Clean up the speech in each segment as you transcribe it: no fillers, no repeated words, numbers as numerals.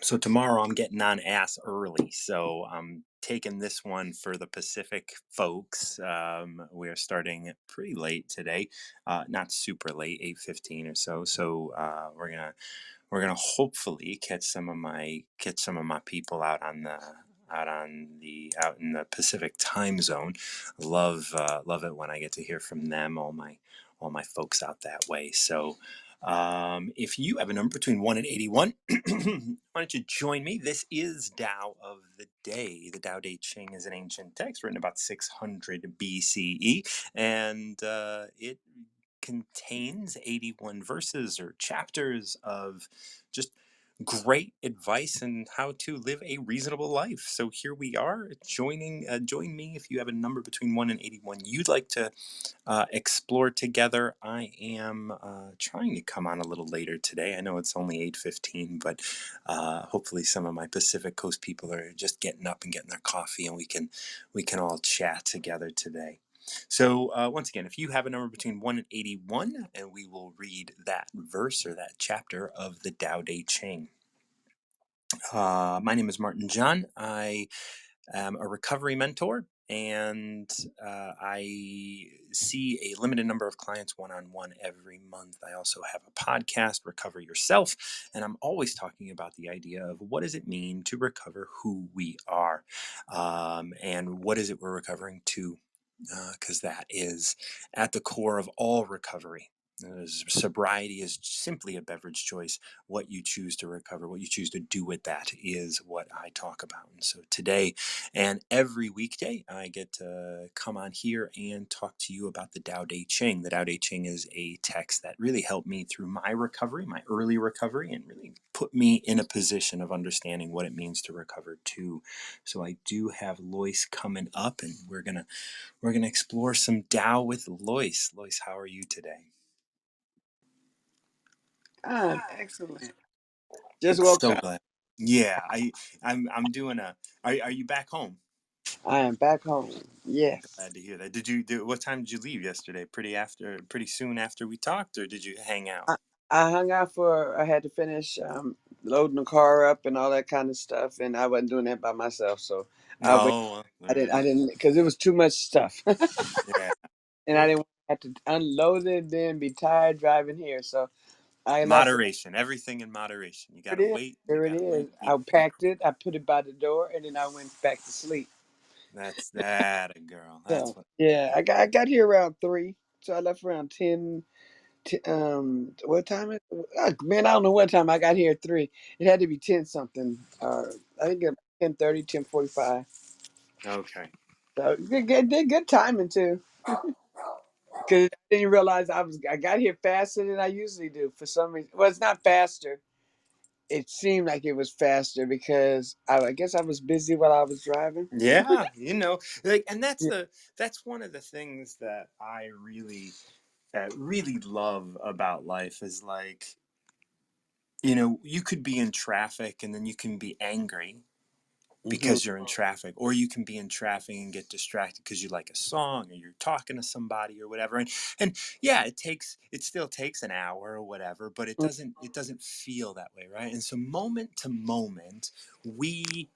So tomorrow I'm getting on ass early. So I'm taking this one for the Pacific folks. We're starting pretty late today, not super late, 8:15 or so. So we're gonna hopefully catch some of my people out in the Pacific time zone. Love it when I get to hear from them. All my folks out that way. So if you have a number between 1 and 81, why don't you join me? This is Tao of the Day. The Tao Te Ching is an ancient text written about 600 BCE, and it contains 81 verses or chapters of just great advice on how to live a reasonable life. So here we are. Join me if you have a number between 1 and 81 you'd like to explore together. I am trying to come on a little later today. I know it's only 8:15, but hopefully some of my Pacific Coast people are just getting up and getting their coffee, and we can all chat together today. So once again, if you have a number between 1 and 81, and we will read that verse or that chapter of the Tao Te Ching. My name is Martin John. I am a recovery mentor, and I see a limited number of clients one on one every month. I also have a podcast, Recover Yourself, and I'm always talking about the idea of what does it mean to recover who we are, and what is it we're recovering to, because that is at the core of all recovery. Sobriety is simply a beverage choice. What you choose to recover, what you choose to do with that is what I talk about. And so today and every weekday, I get to come on here and talk to you about the Tao Te Ching. The Tao Te Ching is a text that really helped me through my recovery, my early recovery, and really put me in a position of understanding what it means to recover too. So I do have Lois coming up, and we're gonna explore some Tao with Lois. Lois, how are you today? I'm excellent. Just woke So up. glad. Yeah, I'm doing a. Are you back home? I am back home. Yes. Glad to hear that. Did you do? What time did you leave yesterday? Pretty soon after we talked, or did you hang out? I, I hung out I had to finish loading the car up and all that kind of stuff, and I wasn't doing that by myself, so I went. Oh, well, I there didn't. it I is. didn't because it was too much stuff, Yeah, and I yeah. didn't have to unload it, then be tired driving here. So I left. Moderation. Everything in moderation. You It gotta is. wait. You There it gotta is. wait. I packed it. I put it by the door, and then I went back to sleep. That's that a girl. That's So what. yeah, I got here around 3, so I left around 10. What time is? Man, I don't know what time I got here at 3. It had to be 10 something. I think it 10:30, 10:45. Okay. So good timing too. Because I didn't realize I got here faster than I usually do for some reason. Well, it's not faster. It seemed like it was faster because I guess I was busy while I was driving. Yeah, like, and Yeah. that's one of the things that I really love about life is like, you could be in traffic and then you can be angry Hmm. because you're in traffic, or you can be in traffic and get distracted because you like a song or you're talking to somebody or whatever. And yeah, it still takes an hour or whatever, but it doesn't feel that way, right? And so moment to moment, we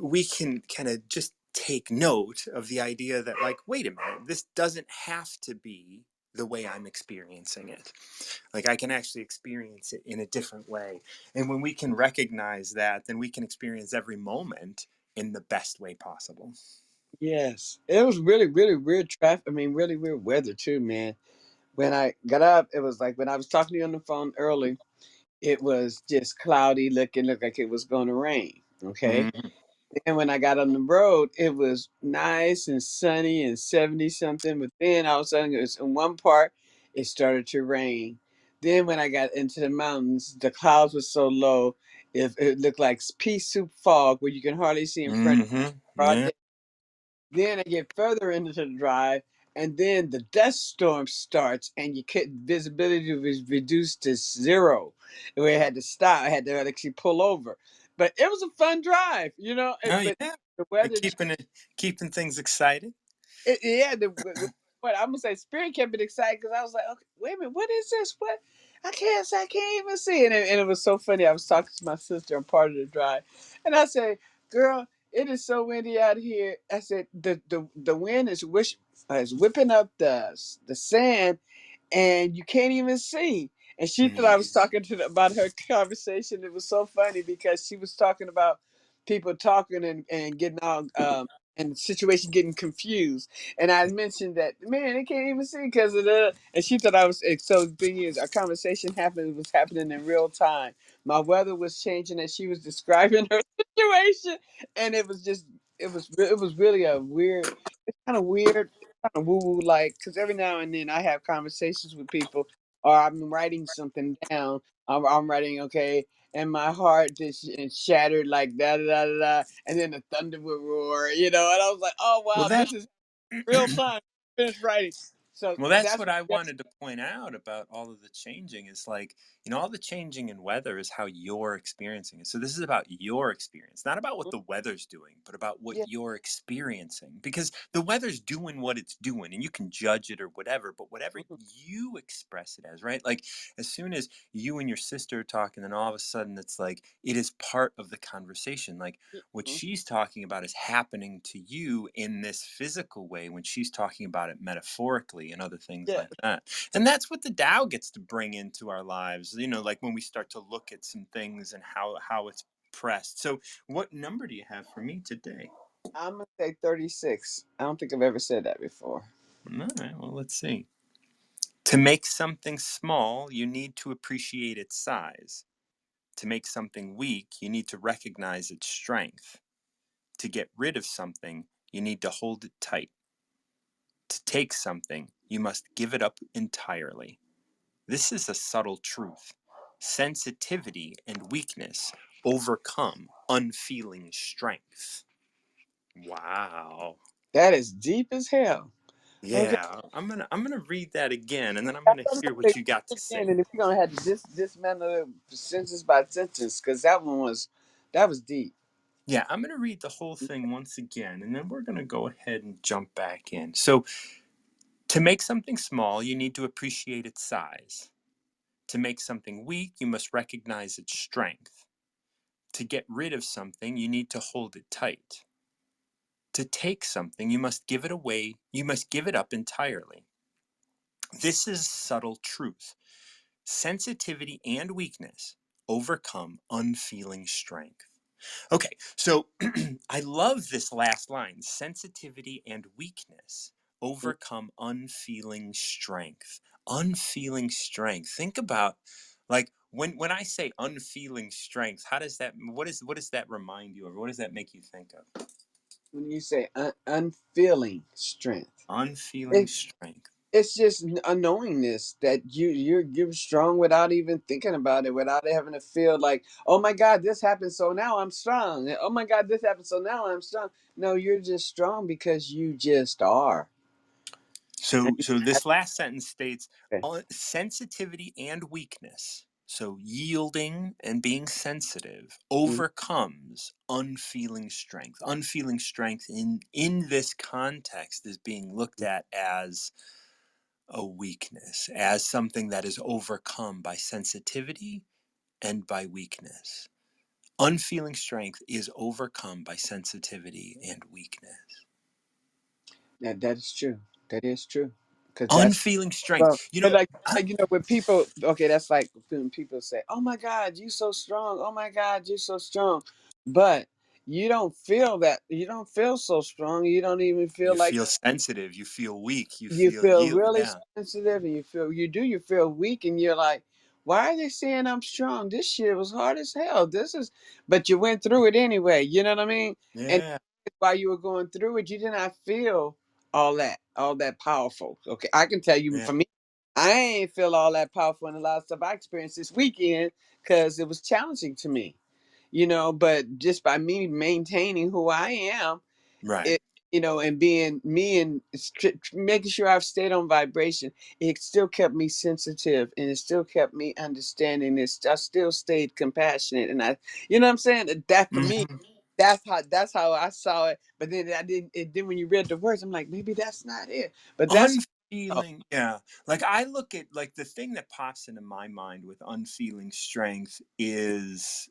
we can kind of just take note of the idea that, like, wait a minute, this doesn't have to be the way I'm experiencing it. Like, I can actually experience it in a different way. And when we can recognize that, then we can experience every moment in the best way possible. Yes, it was really really weird traffic. I mean, really weird weather too, man. When I got up, it was like when I was talking to you on the phone early. It was just cloudy looking, looked like it was going to rain. Okay. Mhm. Then when I got on the road, it was nice and sunny and 70 something. But then all of a sudden, it was in one part, it started to rain. Then when I got into the mountains, the clouds were so low, it looked like pea soup fog where you can hardly see in front of Mhm. you. Broad Yeah. day. Then I get further into the drive, and then the dust storm starts, and you could visibility was reduced to zero. And we had to stop. I had to actually pull over, but it was a fun drive, Oh But yeah. the And weather, keeping things excited. yeah, what I'm gonna say, spirit kept it excited because I was like, okay, wait a minute, what is this? What? I can't even see it. And it was so funny. I was talking to my sister on part of the drive, and I said, "Girl, it is so windy out here." I said, "The wind is whipping up the sand, and you can't even see." And she thought I Mm. was talking about her conversation. It was so funny because she was talking about people talking and getting all and the situation getting confused. And I mentioned that, man, they can't even see because of the. And she thought I was. So the thing is, our conversation happened was happening in real time. My weather was changing, and she was describing her situation, and it was just. It was really a weird. It's kind of weird, kind of woo woo like, because every now and then I have conversations with people, or I'm writing something down. I'm writing, okay, and my heart just shattered like da da da da, da, and then the thunder would roar, you know, and I was like, oh Well, wow, that this is real time. Finished writing, so Well, that's that's what I that's wanted to point out about all of the changing is like, all the changing in weather is how you're experiencing it. So this is about your experience, not about what the weather's doing, but about what yeah. you're experiencing. Because the weather's doing what it's doing and you can judge it or whatever, but whatever Mhm. you express it as, right? Like as soon as you and your sister are talking, then all of a sudden it's like it is part of the conversation. Like what Mhm. she's talking about is happening to you in this physical way when she's talking about it metaphorically and other things Yeah, like that. And that's what the Tao gets to bring into our lives, like when we start to look at some things and how it's pressed. So what number do you have for me today? I'm gonna say 36. I don't think I've ever said that before. All right, well, let's see. To make something small, you need to appreciate its size. To make something weak, you need to recognize its strength. To get rid of something, you need to hold it tight. To take something, you must give it up entirely. This is a subtle truth. Sensitivity and weakness overcome unfeeling strength. Wow. That is deep as hell. Okay, Yeah, I'm gonna read that again, and then I'm I'm gonna gonna hear say what you got to it again, say. and if you're gonna have to dismantle it sentence by sentence, because that was deep. Yeah, I'm gonna read the whole thing once again, and then we're gonna go ahead and jump back in. So, to make something small, you need to appreciate its size. To make something weak, you must recognize its strength. To get rid of something, you need to hold it tight. To take something, you must give it away, you must give it up entirely. This is subtle truth. Sensitivity and weakness overcome unfeeling strength. Okay, so I love this last line, sensitivity and weakness overcome unfeeling strength. Unfeeling strength. Think about like when I say unfeeling strength, how does that what does that remind you of? What does that make you think of? When you say unfeeling strength, Unfeeling it, strength. it's just a knowingness that you're strong without even thinking about it, without having to feel like, oh my God, this happened, so now I'm strong. Oh my God, this happened, so now I'm strong. No, you're just strong because you just are. And So this last sentence states okay. sensitivity and weakness. So yielding and being sensitive Mhm. overcomes unfeeling strength. Unfeeling strength in this context is being looked at as a weakness, as something that is overcome by sensitivity and by weakness. Unfeeling strength is overcome by sensitivity and weakness. That is true. That is true. Because that's Unfeeling well, strength. and like when people, okay, that's like when people say, "Oh my God, you so strong! Oh my God, you're so strong," but you don't feel that. You don't feel so strong. You don't even feel You like feel sensitive, you feel weak, you you feel feel yield. really Yeah, sensitive, and you feel weak, and you're like, "Why are they saying I'm strong? This shit was hard as hell. This is," but you went through it anyway. You know what I mean? And yeah, while you were going through it, you did not feel all that powerful. Okay, I can tell you yeah. for me, I ain't feel all that powerful in a lot of stuff I experienced this weekend because it was challenging to me, you know. But just by me maintaining who I am, Right. it, you know, and being me and making sure I've stayed on vibration, it still kept me sensitive and it still kept me understanding. I still stayed compassionate, and you know what I'm saying? That for me, Mhm. that's how I saw it. But then I didn't. Then when you read the words, I'm like, maybe that's not it. But that's Oh, Unfeeling, yeah. Like I look at like the thing that pops into my mind with unfeeling strength is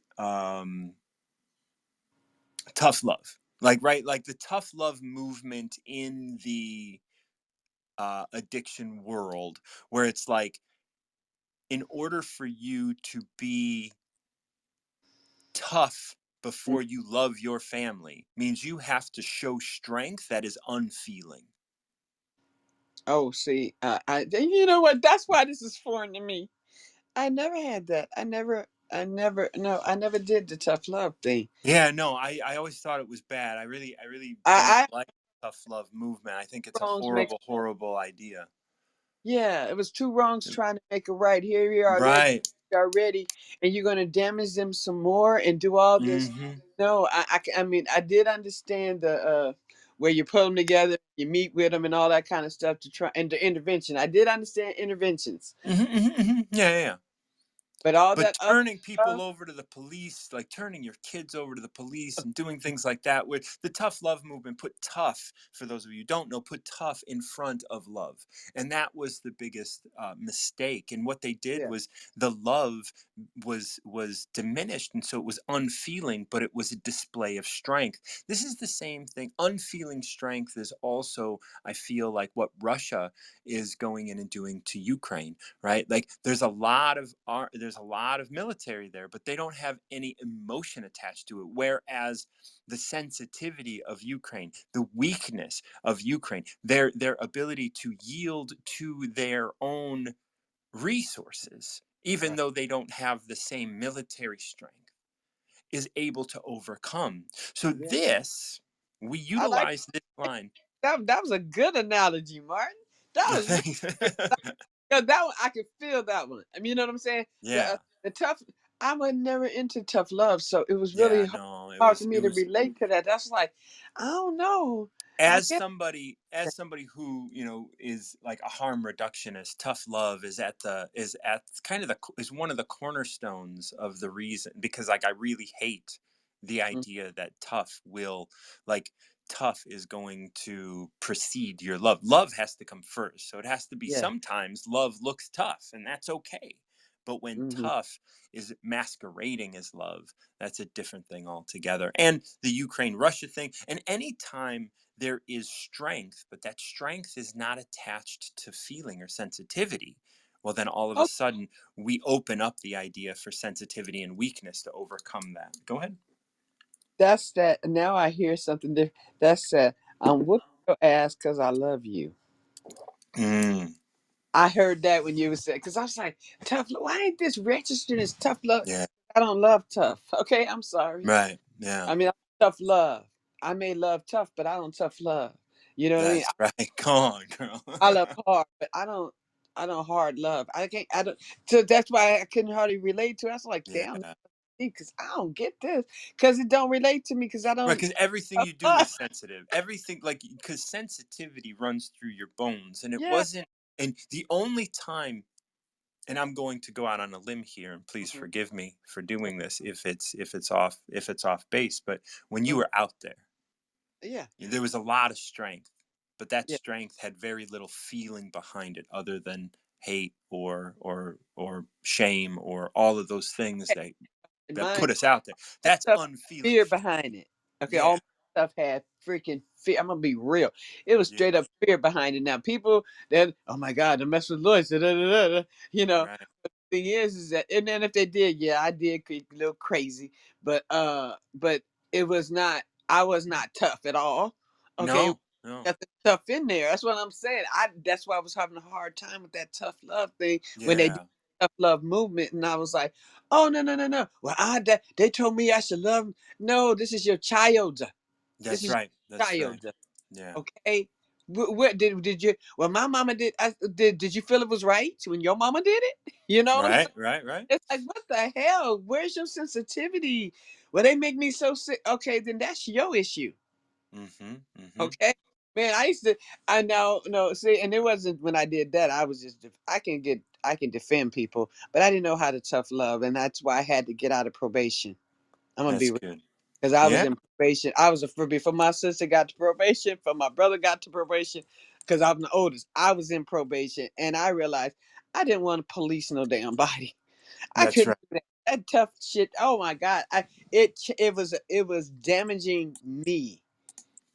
tough love. Like right, like the tough love movement in the addiction world where it's like in order for you to be tough mm. before you love your family means you have to show strength that is unfeeling. Oh, see, you know what? That's why this is foreign to me. I never had that. No, I never did the tough love thing. Yeah, no, I always thought it was bad. I really don't I like tough love movement. I think it's a wrongs make horrible, horrible idea. yeah, it was two wrongs trying to make a right. Here you are, they're Right. already, and you're going to damage them some more and do all this. Hmm. No, I mean, I did understand the where you put them together, you meet with them, and all that kind of stuff to try and the intervention. I did understand interventions, Hmm. Hmm. Yeah, yeah, yeah. but all But that other turning people stuff, over to the police, like turning your kids over to the police and doing things like that, with the tough love movement, put tough, for those of you who don't know, put tough in front of love. And that was the biggest mistake. And what they did yeah, was the love was diminished. And so it was unfeeling, but it was a display of strength. This is the same thing. Unfeeling strength is also, I feel like, what Russia is going in and doing to Ukraine, right? Like there's a lot of military there, but they don't have any emotion attached to it. Whereas the sensitivity of Ukraine, the weakness of Ukraine, their ability to yield to their own resources, even right, though they don't have the same military strength, is able to overcome. So yeah. this we I like utilize this line. that. That was a good analogy, Martin. That was really good. 'Cause that one I could feel that one. I mean, you know what I'm saying? Yeah. The tough. I was never into tough love, so it was really Yeah, no, it hard for was me it to was relate to that. That's like, I don't know. I as guess. somebody as somebody who is like a harm reductionist. Tough love is at kind of the is one of the cornerstones of the reason, because like I really hate the Mm, idea that like tough is going to precede your love has to come first, so it has to be, yeah. sometimes love looks tough and that's okay, but when Hmm. tough is masquerading as love, that's a different thing altogether. And the Ukraine Russia thing, and anytime there is strength, but that strength is not attached to feeling or sensitivity, well, then all of a Oh, sudden we open up the idea for sensitivity and weakness to overcome that. Go ahead. that's that. Now I hear something different. That's that. I'm whooping your ass because I love you. Mm, I heard that when you were saying, because I was like, tough love. Why ain't this registered as tough love? yeah. I don't love tough. Okay, I'm sorry. Right. Yeah. I mean, tough love. I may love tough, but I don't tough love. You know what I mean? That's right. Go on, girl. I love hard, but I don't hard love. I can't. I don't. So that's why I couldn't hardly relate to it. I was like, damn, Yeah. because I don't get this, because it don't relate to me, because I Right, don't. because everything you do is sensitive. Everything, like, because sensitivity runs through your bones, and it Yeah. wasn't. And the only time, and I'm going to go out on a limb here, and please Mhm. forgive me for doing this if it's off base. But when you Uh, were out there, yeah. there was a lot of strength, but that Yeah. strength had very little feeling behind it, other than hate or shame or all of those things In that mine, put us out there. had That's stuff unfeeling fear strength. behind it. Okay, all Yeah. my stuff had freaking fear. I'm gonna be real. It was Yeah. straight up fear behind it. Now people that, oh my god, the mess with Lois, da, da, da, da, da, you know. Right. Thing is that, and then if they did, yeah, I did get a little crazy, but it was not. I was not tough at all. Okay, No. No. nothing tough in there. That's what I'm saying. That's why I was having a hard time with that tough love thing when they did Yeah. tough love movement, and I was like, oh no no no no. Well, they told me I should love. No, this is your child. This That's is right. your That's right. child. Yeah. Okay. What did you? Well, my mama did. Did you feel it was right when your mama did it? You know what I'm saying? Right. Right. Right. It's like, what the hell? Where's your sensitivity? Well, they make me so sick. Okay, then that's your issue. Mm-hmm. Mm-hmm. Okay, man. I used to. I know. No, see, and it wasn't when I did that. I was just. I can defend people, but I didn't know how to tough love, and that's why I had to get out of probation. I'm gonna be That's real. good. Because I was Yeah. in probation. I was before my sister got to probation, before my brother got to probation. because I'm the oldest. I was in probation, and I realized I didn't want to police no damn body. I That's right. couldn't do that. That tough shit. Oh my god! It was damaging me.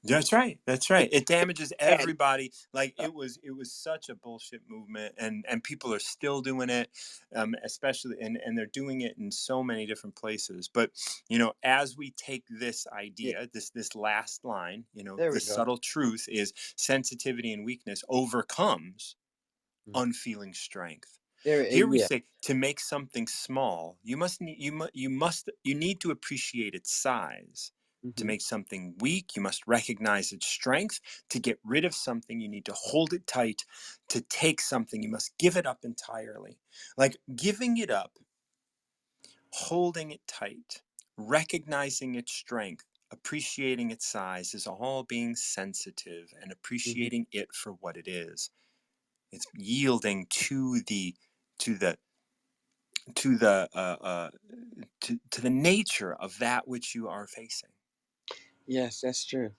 That's right. That's right. It damages And everybody. Like it was such a bullshit movement, and people are still doing it, especially and they're doing it in so many different places. But as we take this yeah, idea, this last line, there the we go. subtle truth is sensitivity and weakness overcomes Mhm. unfeeling strength. There, Here we yeah. say to make something small, you need to appreciate its size. To Hmm. make something weak, you must recognize its strength. To get rid of something, you need to hold it tight. To take something, you must give it up entirely. Like giving it up, holding it tight, recognizing its strength, appreciating its size is all being sensitive and Hmm. appreciating it for what it is. It's yielding to the to the to the nature of that which you are facing. Yes, that's true.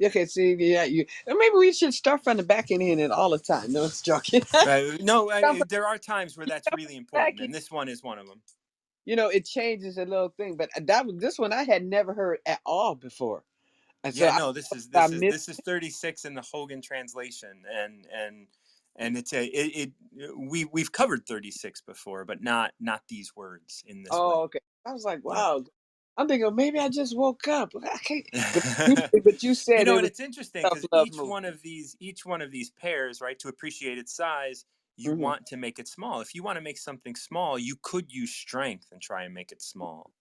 Okay, see, yeah, maybe we should start from the back end and all the time. No, it's joking. No, Come from there are times where that's really the back important, end. and this one is one of them. It changes a little thing, but this one I had never heard at all before, and so Yeah, no, this is I this is missed. this is 36 in the Hogan translation, and it's a we've covered 36 before, but not these words in this Oh, way. okay. I was like, Yeah. wow. I'm thinking maybe I just woke up. I can't. But you said it And was it's interesting tough because love movement. each one of these pairs, right, to appreciate its size, you Hmm. want to make it small. If you want to make something small, you could use strength and try and make it small.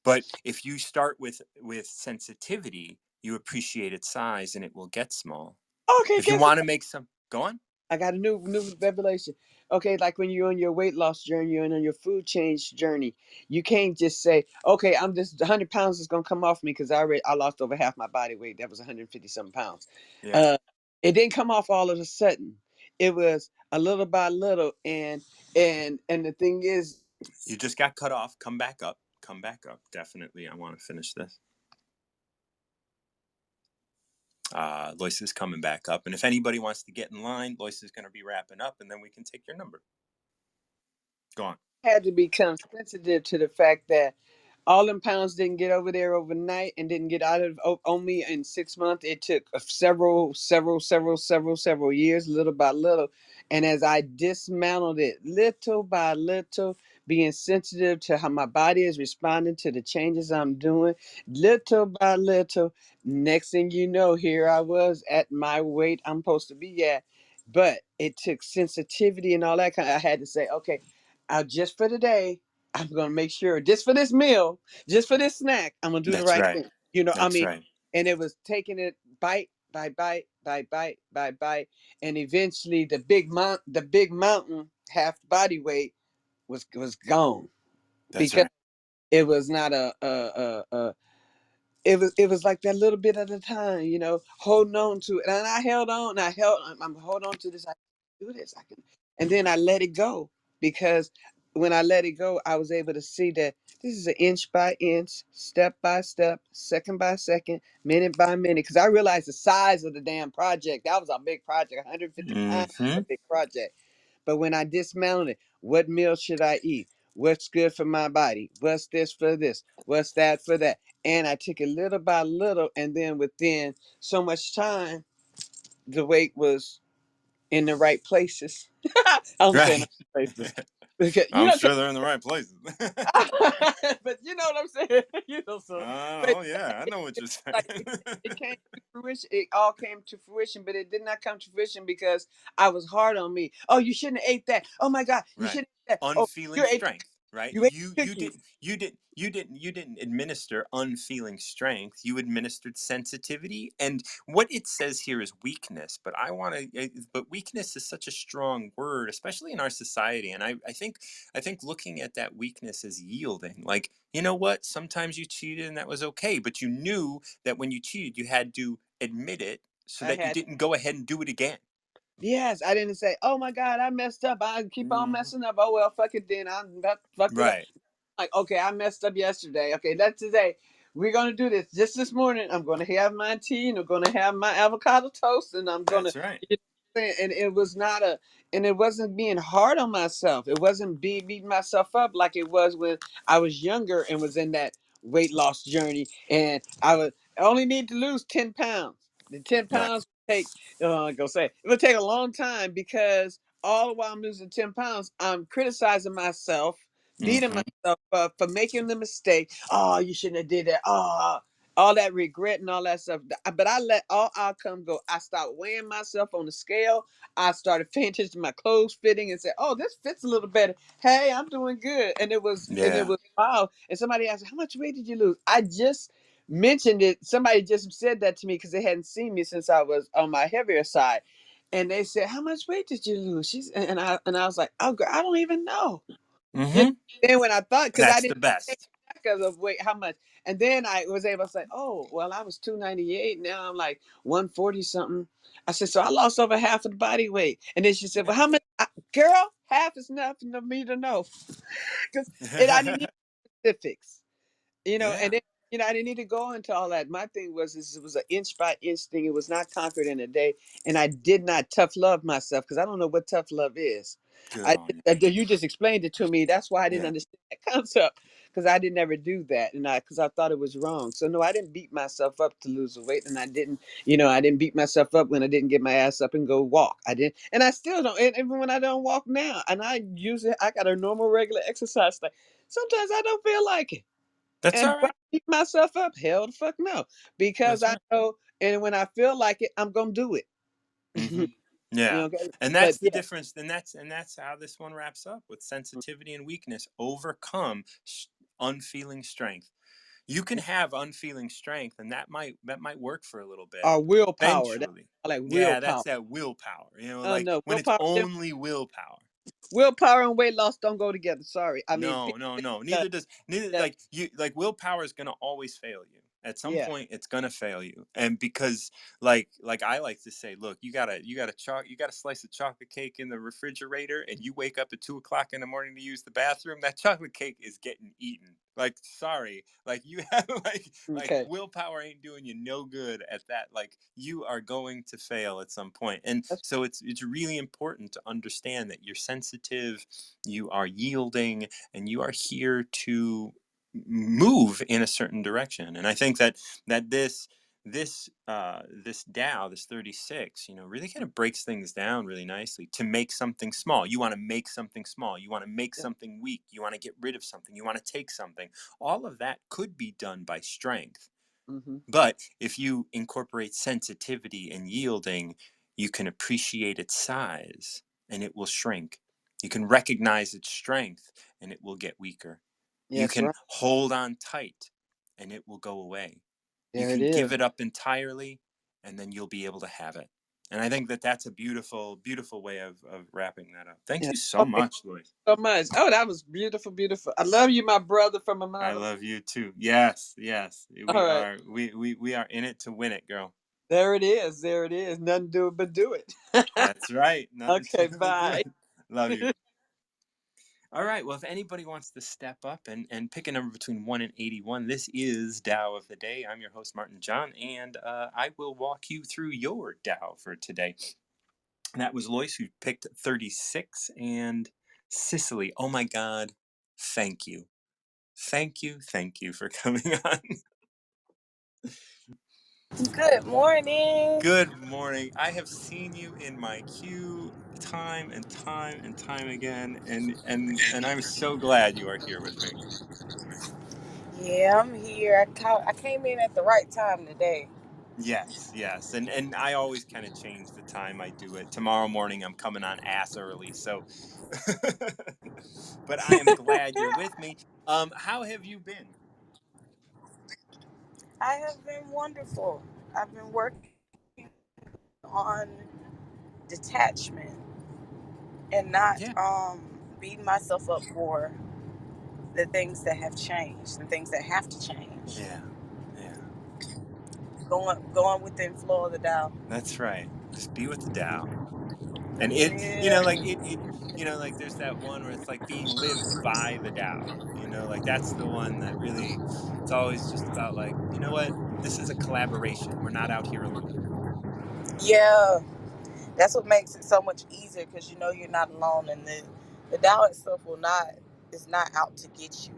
But if you start with sensitivity, you appreciate its size and it will get small. Okay, If you guess want to make some, go on. I got a new revelation. Okay, like when you're on your weight loss journey, you're on your food change journey. You can't just say, "Okay, I'm just 100 pounds is gonna come off me because I lost over half my body weight. That was 150 something pounds." Yeah. Uh, it didn't come off all of a sudden. It was a little by little, and the thing is, You just got cut off. Come back up. Come back up. Definitely. I want to finish this. Lois is coming back up. And if anybody wants to get in line, Lois is going to be wrapping up and then we can take your number. Go on. had to become sensitive to the fact that all them pounds didn't get over there overnight and didn't get out of on me in 6 months. It took several years, little by little. And as I dismantled it little by little, being sensitive to how my body is responding to the changes I'm doing, little by little, next thing you know, here I was at my weight I'm supposed to be at. But it took sensitivity and all that kind. I had to say, okay, just for today, I'm gonna make sure just for this meal, just for this snack, I'm gonna do the That's right right. thing. I That's mean, right. and it was taking it bite by bite by bite by bite, and eventually the big mountain, half body weight, was gone That's because right. it was not a it was like that little bit at a time, holding on to it. And I held on, and I'm holding on to this. I can do this. I can, and then I let it go because when I let it go, I was able to see that this is an inch by inch, step by step, second by second, minute by minute. Because I realized the size of the damn project. That was a big project, 150 pounds, a Hmm. big project. But when I dismounted it, what meal should I eat? What's good for my body? What's this for this? What's that for that? And I took it little by little, and then within so much time, the weight was in the right places. I'm saying Right. places because I'm sure they're in the right places. but you know what I'm saying. So but Oh, yeah. I know what you're saying. like it came to fruition. It all came to fruition, but it did not come to fruition because I was hard on me. Oh, you shouldn't have ate that. Oh my God, you Right. shouldn't have ate that. Oh, Unfeeling you ate strength, right? you ate You cookies. didn't you didn't administer unfeeling strength. You administered sensitivity. And what it says here is weakness, but but weakness is such a strong word, especially in our society. And I think looking at that weakness as yielding. Like, you know what? Sometimes you cheated and that was okay, but you knew that when you cheated, you had to admit it so I that you had didn't go ahead and do it again. Yes, I didn't say, "Oh my God, I messed up. I keep on Mhm. messing up. Oh well, fuck it then. I fucked it up." Right. Like, okay, I messed up yesterday. Okay, that's today. we're gonna do this. Just this morning, I'm gonna have my tea and I'm gonna have my avocado toast, and I'm gonna, That's right. you know, and it was not a, and it wasn't being hard on myself. It wasn't beating myself up like it was when I was younger and was in that weight loss journey, and I only need to lose 10 pounds. The ten Right. pounds would take, go say it would take a long time because all the while I'm losing 10 pounds, I'm criticizing myself, beating Mm-hmm. myself up for making the mistake. Oh, you shouldn't have did that. Oh, all that regret and all that stuff. But I let all outcome go. I stopped weighing myself on the scale. I started paying attention to my clothes fitting and said, "Oh, this fits a little better. Hey, I'm doing good." And it Yeah. was wow. And somebody asked, "How much weight did you lose?" I just mentioned it. Somebody just said that to me because they hadn't seen me since I was on my heavier side, and they said, "How much weight did you lose?" And I was like, "Oh, girl, I don't even know." You Mm-hmm. know, then when I thought, because I That's the didn't take best. track of wait how much, and then I was able to say, oh well, I was 298. Now I'm like 140 something. I said, so I lost over half of the body weight. And then she said, well, how much? Girl, half is nothing for me to know, because it I didn't need specifics. Yeah. And then, I didn't need to go into all that. My thing was, is it was an inch by inch thing. It was not conquered in a day, and I did not tough love myself because I don't know what tough love is. Good on you. You just explained it to me. That's why I didn't Yeah. understand that concept, because I didn't ever do that, and because I thought it was wrong. So no, I didn't beat myself up to lose the weight, and I didn't beat myself up when I didn't get my ass up and go walk. I didn't, and I still don't. And even when I don't walk now, and I got a normal regular exercise thing. Sometimes I don't feel like it. That's And all do I right. beat myself up? Hell the fuck no. Because That's I right. know, and when I feel like it, I'm gonna do it. Mm-hmm. Yeah. Okay. And But that's the yeah. difference. And that's how this one wraps up with sensitivity and weakness. Overcome unfeeling strength. You can have unfeeling strength, and that might work for a little bit. Or willpower. That's Eventually. like Yeah, willpower. that's that willpower. Oh Like no, when it's only willpower. willpower and weight loss don't go together. Sorry. I mean, No, people no, think no. that, Neither that like you like willpower is gonna always fail you. At some yeah. point it's gonna fail you. And because like I like to say, look, you got a slice of chocolate cake in the refrigerator and you wake up at 2 o'clock in the morning to use the bathroom, that chocolate cake is getting eaten. Like, sorry. Like you have like Okay. willpower ain't doing you no good at that. Like you are going to fail at some point. And That's so it's really important to understand that you're sensitive, you are yielding, and you are here to move in a certain direction. And I think that this Dow, this 36, really kind of breaks things down really nicely to make something small. You want to make something small. You want to make yeah. something weak. You want to get rid of something. You want to take something. All of that could be done by strength. Mm-hmm. But if you incorporate sensitivity and yielding, you can appreciate its size and it will shrink. You can recognize its strength and it will get weaker. You Yes, can right. hold on tight and it will go away. You There it can give is. it up entirely and then you'll be able to have it. And I think that that's a beautiful, beautiful way of wrapping that up. Thank Yeah. you so Okay. much, Lois. So much. Oh, that was beautiful, beautiful. I love you, my brother from I another. love you too. Yes, yes. All We right. are we are in it to win it, girl. There it is. There it is. Nothing to do it but do it. That's right. Nothing to Okay, do but do bye. it. Love you. All right. Well, if anybody wants to step up and pick a number between 1 and 81, this is Tao of the Day. I'm your host, Martin John, and I will walk you through your Tao for today. And that was Lois who picked 36, and Sicily. Oh my God. Thank you. Thank you. Thank you for coming on. Good morning. Good morning. I have seen you in my queue time and time and time again, and I'm so glad you are here with me. Yeah, I'm here. I came in at the right time today. Yes, yes. And I always kind of change the time I do it. Tomorrow morning I'm coming on ass early. So but I am glad you're with me. How have you been? I have been wonderful. I've been working on detachment and not Yeah. beating myself up for the things that have changed, the things that have to change. Yeah. Yeah. Going with the flow of the Tao. That's right. Just be with the Tao. And it, Yeah. like it, like there's that one where it's like being lived by the Tao. Like that's the one that really, it's always just about like, you know what? This is a collaboration. We're not out here alone. Yeah, that's what makes it so much easier because you know you're not alone, and the Tao itself will not is not out to get you.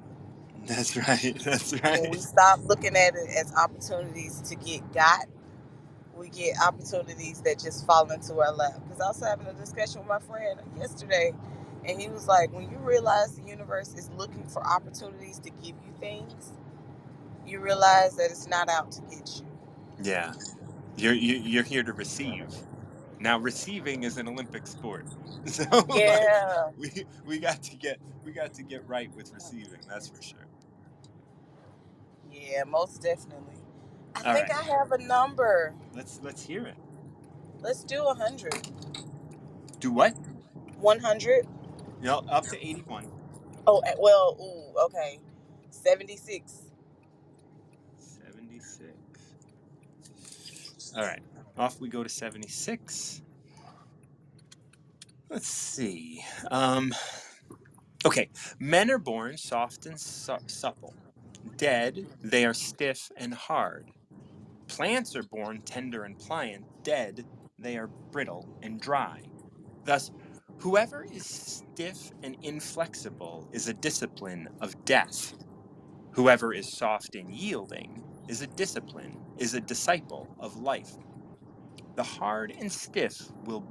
That's right. That's When we right. stop looking at it as opportunities to get got, we get opportunities that just fall into our lap. Because I was having a discussion with my friend yesterday, and he was like, when you realize the universe is looking for opportunities to give you things, you realize that it's not out to get you. Yeah. You're here to receive. Now receiving is an Olympic sport. So like Yeah. we got to get right with receiving, that's for sure. Yeah, most definitely. I All think right. I have a number. Let's hear it. Let's do 100. Do what? 100. Up to 81. Oh, well, ooh, okay. 76. 76. All right. Off we go to 76. Let's see. Okay. Men are born soft and supple. Dead, they are stiff and hard. Plants are born tender and pliant. Dead, they are brittle and dry. Thus, whoever is stiff and inflexible is a discipline of death. Whoever is soft and yielding is a disciple of life. The hard and stiff will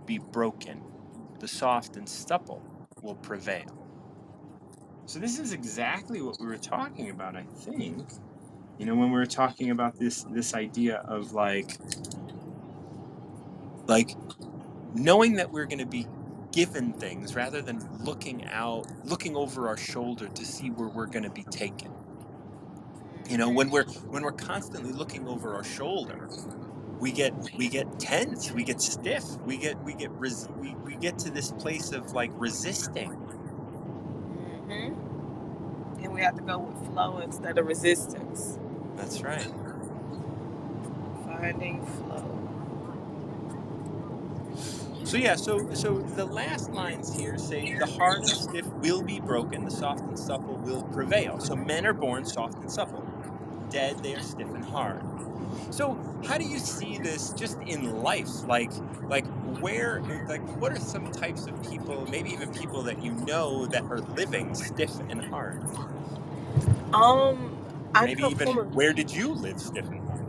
be broken. The soft and supple will prevail. So this is exactly what we were talking about, I think. When we were talking about this idea of like knowing that we're going to be given things rather than looking over our shoulder to see where we're going to be taken. When we're constantly looking over our shoulder, we get tense, we get stiff, we get to this place of like resisting. Hmm. And we have to go with flow instead of resistance. That's right. Finding flow. So yeah, so the last lines here say the hard and stiff will be broken, the soft and supple will prevail. So men are born soft and supple. Dead, they are stiff and hard. So how do you see this just in life? Like what are some types of people, maybe even people that that are living stiff and hard? Or I maybe come from even a where did you live stiff and hard?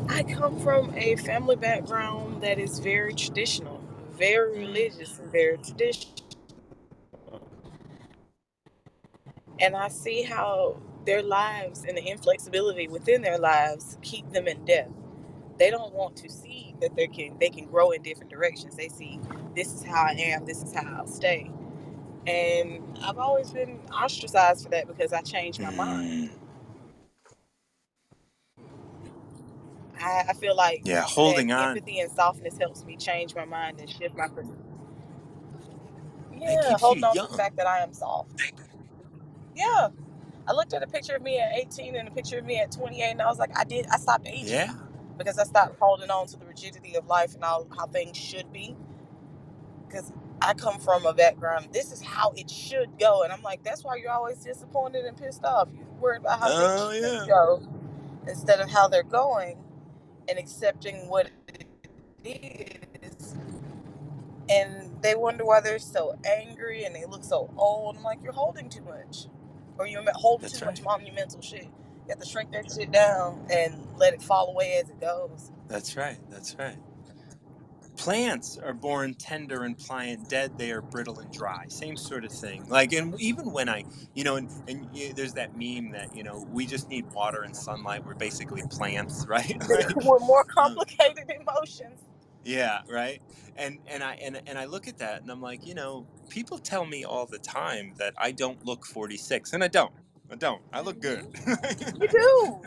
I come from a family background that is very traditional, very Mm, religious, and very traditional. And I see how their lives and the inflexibility within their lives keep them in debt. They don't want to see that they can grow in different directions. They see this is how I am, this is how I'll stay. And I've always been ostracized for that because I changed my mind. mm, I feel like yeah, that holding on. empathy and softness helps me change my mind and shift my perspective. It Yeah, keeps you holding on to the young. fact that I am soft. Yeah. I looked at a picture of me at 18 and a picture of me at 28, and I was like, I stopped aging Yeah. because I stopped holding on to the rigidity of life and how things should be. Because I come from a background, this is how it should go. And I'm like, that's why you're always disappointed and pissed off. You're worried about how things Oh should yeah. go instead of how they're going and accepting what it is. And they wonder why they're so angry and they look so old. I'm like, you're holding too much, or you're holding too That's much right. monumental shit. You have to shrink that shit down and let it fall away as it goes. That's right. That's right. Plants are born tender and pliant. Dead, they are brittle and dry. Same sort of thing. Like, and even when there's that meme that we just need water and sunlight. We're basically plants, right? Like, With more um, complicated emotions. yeah, right. And I look at that and I'm like, people tell me all the time that I don't look 46, and I don't. I don't. I look good. Hmm. You do.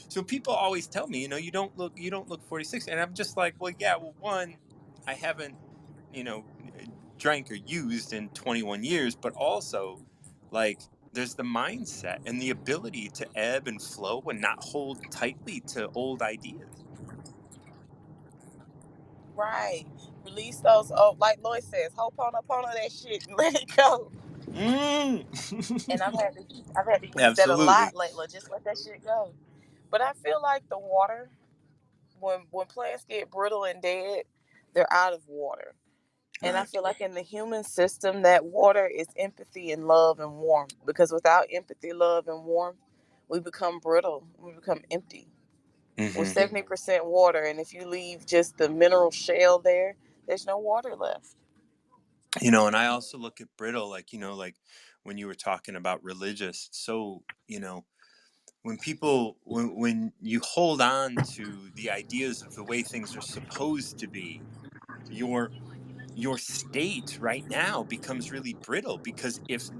So people always tell me, you don't look 46, and I'm just like, well, yeah, well, one, I haven't, you know, drank or used in 21 years, but also like there's the mindset and the ability to ebb and flow and not hold tightly to old ideas. Right. Release those. Oh, like Lloyd says, hope on up on that shit and let it go. Mm. And I've had to use that a Absolutely. lot lately. Just let that shit go. But I feel like the water, when plants get brittle and dead, they're out of water. And I Right. feel like in the human system, that water is empathy and love and warmth. Because without empathy, love, and warmth, we become brittle. We become empty. We're Hmm. 70% water, and if you leave just the mineral shell there, there's no water left. And I also look at brittle, like, like when you were talking about religious. So, when you hold on to the ideas of the way things are supposed to be, your your state right now becomes really brittle, because if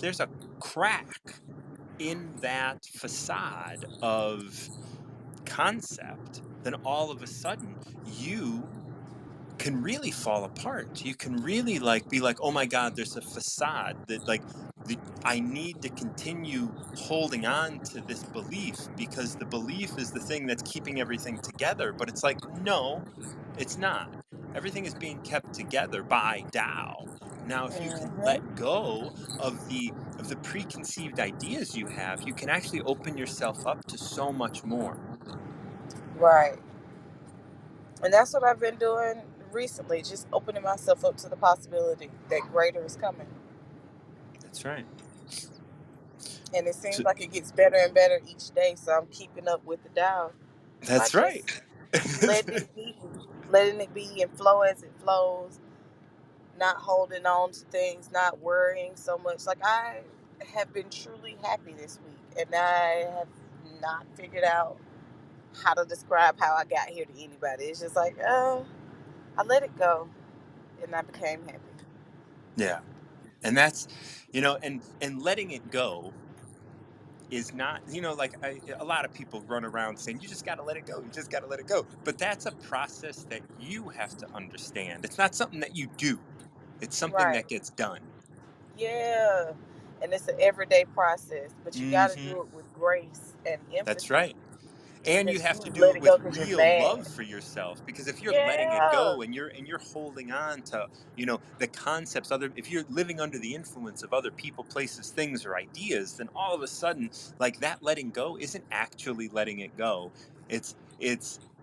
there's a crack in that facade of concept, then all of a sudden you can really fall apart. You can really like be like, oh my God, there's a facade that like I need to continue holding on to this belief because the belief is the thing that's keeping everything together. But it's like, no, it's not. Everything is being kept together by Tao. Now, if you can Hmm. let go of the preconceived ideas you have, you can actually open yourself up to so much more. Right. And that's what I've been doing recently, just opening myself up to the possibility that greater is coming. That's right. And it So, seems like it gets better and better each day, so I'm keeping up with the Dow by that's right. just letting it be, letting it be and flow as it flows, not holding on to things, not worrying so much. Like I have been truly happy this week, and I have not figured out how to describe how I got here to anybody. It's just like, oh, I let it go, and I became happy. Yeah. And that's, and letting it go is not, like a lot of people run around saying, you just got to let it go. You just got to let it go. But that's a process that you have to understand. It's not something that you do, it's something Right. that gets done. Yeah. And it's an everyday process, but you got to Hmm. do it with grace and That's empathy right. And you because have you to do let it it go with because you're real love mad. for yourself, because if you're letting it Yeah. go and you're holding on to the concepts, other if you're living under the influence of other people, places, things, or ideas, then all of a sudden, like, that letting go isn't actually letting it go. It's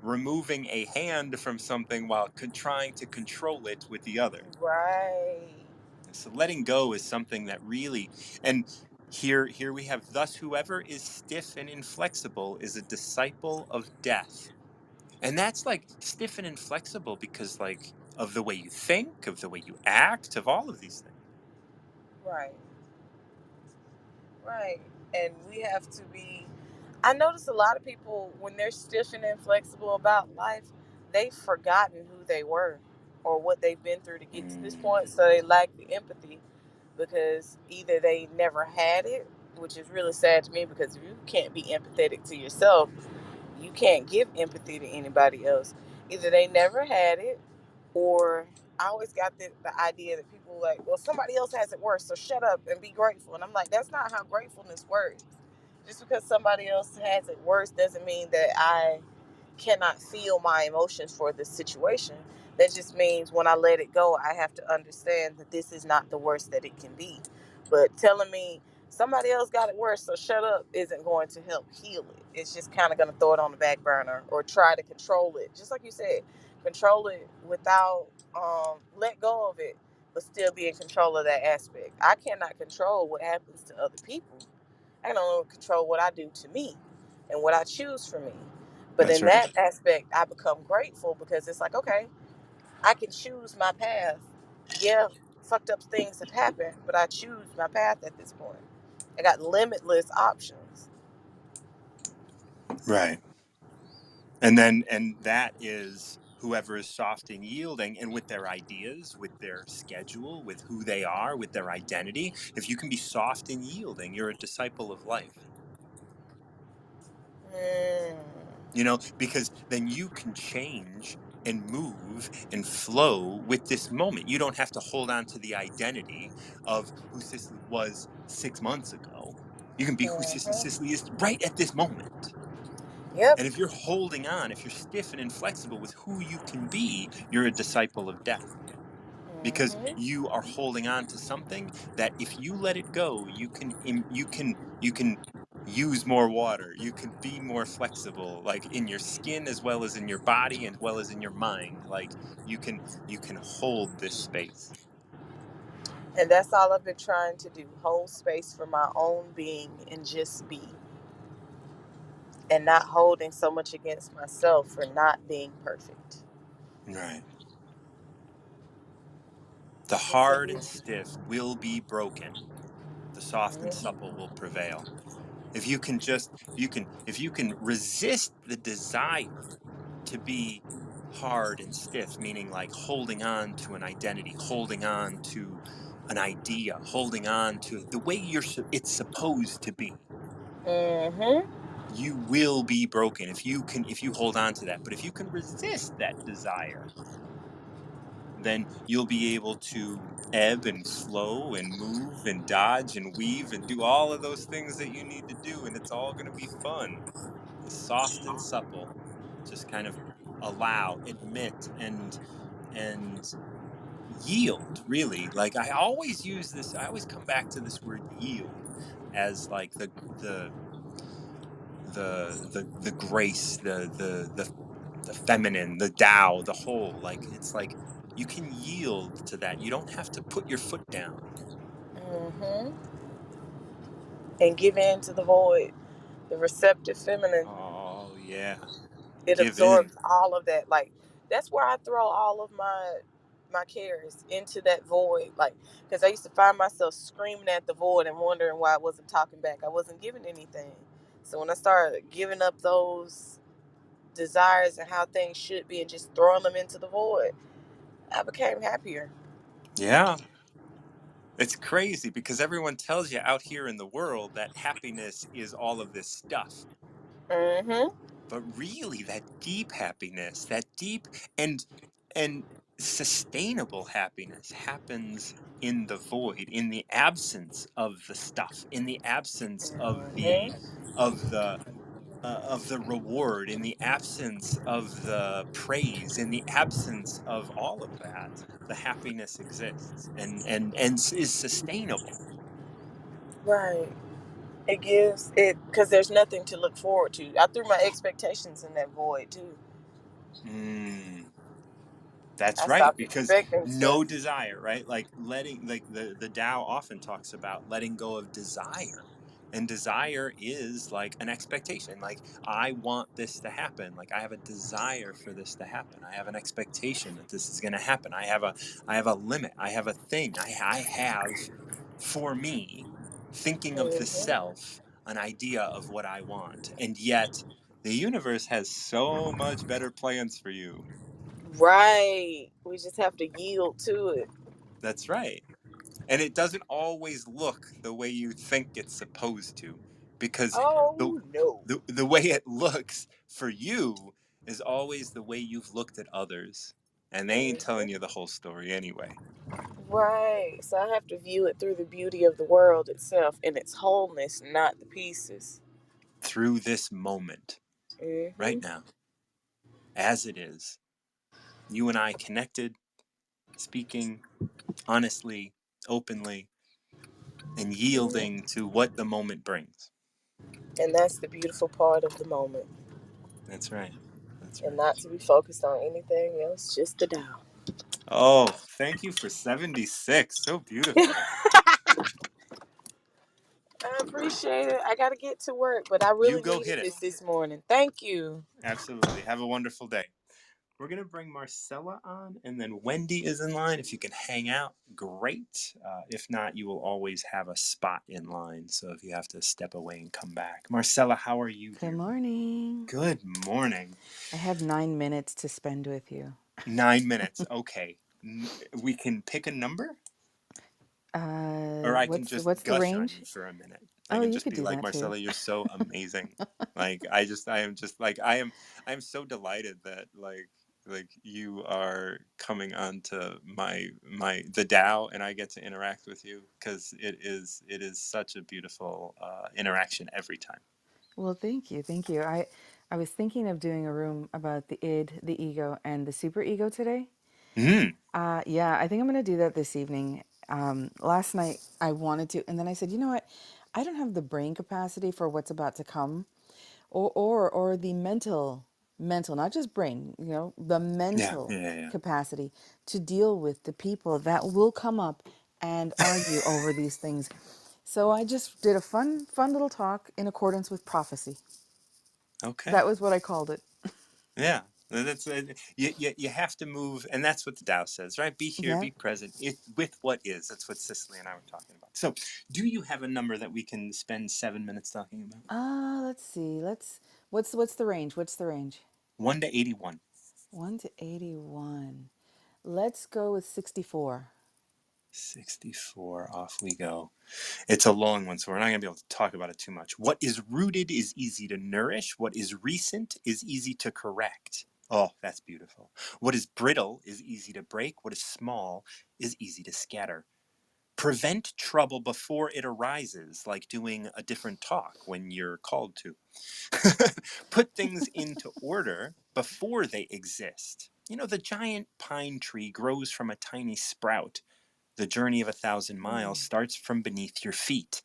removing a hand from something while trying to control it with the other. Right. So letting go is something that really, and here we have, thus whoever is stiff and inflexible is a disciple of death. And that's like stiff and inflexible because, like, of the way you think, of the way you act, of all of these things. Right. Right. And we have to be. I notice a lot of people, when they're stiff and inflexible about life, they've forgotten who they were or what they've been through to get to this Mm, point. So they lack the empathy because either they never had it, which is really sad to me because if you can't be empathetic to yourself, you can't give empathy to anybody else. Either they never had it, or I always got the idea that people like, well, somebody else has it worse, so shut up and be grateful. And I'm like, that's not how gratefulness works. Just because somebody else has it worse doesn't mean that I cannot feel my emotions for this situation. That just means when I let it go, I have to understand that this is not the worst that it can be. But telling me somebody else got it worse, so shut up, isn't going to help heal it. It's just kind of going to throw it on the back burner or try to control it. Just like you said, control it without let go of it, but still be in control of that aspect. I cannot control what happens to other people. I can only control what I do to me and what I choose for me. But that's in right. that aspect, I become grateful because it's like, okay, I can choose my path. Yeah, fucked up things have happened, but I choose my path at this point. I got limitless options. Right. And that is whoever is soft and yielding, and with their ideas, with their schedule, with who they are, with their identity. If you can be soft and yielding, you're a disciple of life. Mm, Because then you can change and move and flow with this moment. You don't have to hold on to the identity of who Cicely was 6 months ago. You can be who mm-hmm. Cicely is right at this moment. Yep. And if you're holding on, if you're stiff and inflexible with who you can be, you're a disciple of death. because Mm-hmm. you are holding on to something that if you let it go, you can use more water, you can be more flexible, like in your skin as well as in your body and well as in your mind. Like you can hold this space. And that's all I've been trying to do, hold space for my own being and just be, and not holding so much against myself for not being perfect. Right. The It's a hard and stiff will be broken, the soft and mm-hmm. supple will prevail. If you can just, if you can resist the desire to be hard and stiff, meaning like holding on to an identity, holding on to an idea, holding on to the way it's supposed to be, Mm-hmm. you will be broken if you hold on to that. But if you can resist that desire, then you'll be able to ebb and flow and move and dodge and weave and do all of those things that you need to do, and it's all going to be fun. The soft and supple, just kind of allow, admit, and yield, really. Like I always use this, I always come back to this word yield as like the grace, the feminine, the Tao, the whole. Like it's like you can yield to that. You don't have to put your foot down. Mm-hmm. And give in to the void, the receptive feminine. Oh yeah, It give in. absorbs all of that. Like that's where I throw all of my cares into that void. Like because I used to find myself screaming at the void and wondering why I wasn't talking back. I wasn't giving anything. So when I started giving up those desires and how things should be and just throwing them into the void, I became happier. Yeah, it's crazy because everyone tells you out here in the world that happiness is all of this stuff. Mm-hmm. But really that deep happiness, that deep and and sustainable happiness happens in the void, in the absence of the stuff, in the absence Mm-hmm. of the reward, in the absence of the praise, in the absence of all of that. The happiness exists and is sustainable. Right. It gives it because there's nothing to look forward to. I threw my expectations in that void too. Mm. That's I right, stopped because expecting stuff. no desire, right? Like letting, like the Tao often talks about letting go of desire. And desire is like an expectation. Like I want this to happen. Like I have a desire for this to happen. I have an expectation that this is going to happen. I have a limit. I have a thing. I have for me thinking of the Hmm. self an idea of what I want. And yet the universe has so much better plans for you. Right. We just have to yield to it. That's right. And it doesn't always look the way you think it's supposed to, because the Oh no. the way it looks for you is always the way you've looked at others. And they ain't telling you Hmm. the whole story anyway. Right. So I have to view it through the beauty of the world itself in its wholeness, not the pieces. Through this moment, right Hmm. now, as it is, you and I connected, speaking honestly, openly, and yielding to what the moment brings. And that's the beautiful part of the moment. That's right. That's And right. not to be focused on anything else, just the Tao. Oh, thank you for 76. So beautiful. I appreciate it. I got to get to work, but I You really go needed hit it. this morning. Thank you. Absolutely. Have a wonderful day. We're going to bring Marcella on, and then Wendy is in line. If you can hang out, great. If not, you will always have a spot in line. So if you have to step away and come back. Marcella, how are you, Good dear? morning. Good morning. I have 9 minutes to spend with you. 9 minutes. Okay. We can pick a number, or I can just What's the gush on you range? for a minute. I Oh, can you just could be do like, that too. Marcella, you're so amazing. Like I am just like I am so delighted that like you are coming onto the Tao, and I get to interact with you, because it is such a beautiful interaction every time. Well, thank you, thank you. I was thinking of doing a room about the id, the ego, and the superego today. Mm. Yeah, I think I'm going to do that this evening. Last night I wanted to, and then I said, you know what? I don't have the brain capacity for what's about to come, or the mental, not just brain, the Yeah, mental yeah, capacity to deal with the people that will come up and argue over these things. So I just did a fun little talk in accordance with prophecy. yeah. Okay. That was what I called it. Yeah. That's you have to move, and that's what the Tao says, right? Be here, Yeah. be present with what is. That's what Cicely and I were talking about. So, do you have a number that we can spend 7 minutes talking about? Let's see. What's the range? What's the range? 1 to 81. 1 to 81. Let's go with 64. 64. Off we go. It's a long one, so we're not going to be able to talk about it too much. What is rooted is easy to nourish. What is recent is easy to correct. Oh, that's beautiful. What is brittle is easy to break. What is small is easy to scatter. Prevent trouble before it arises, like doing a different talk when you're called to. Put things into order before they exist. The giant pine tree grows from a tiny sprout. The journey of 1,000 miles starts from beneath your feet.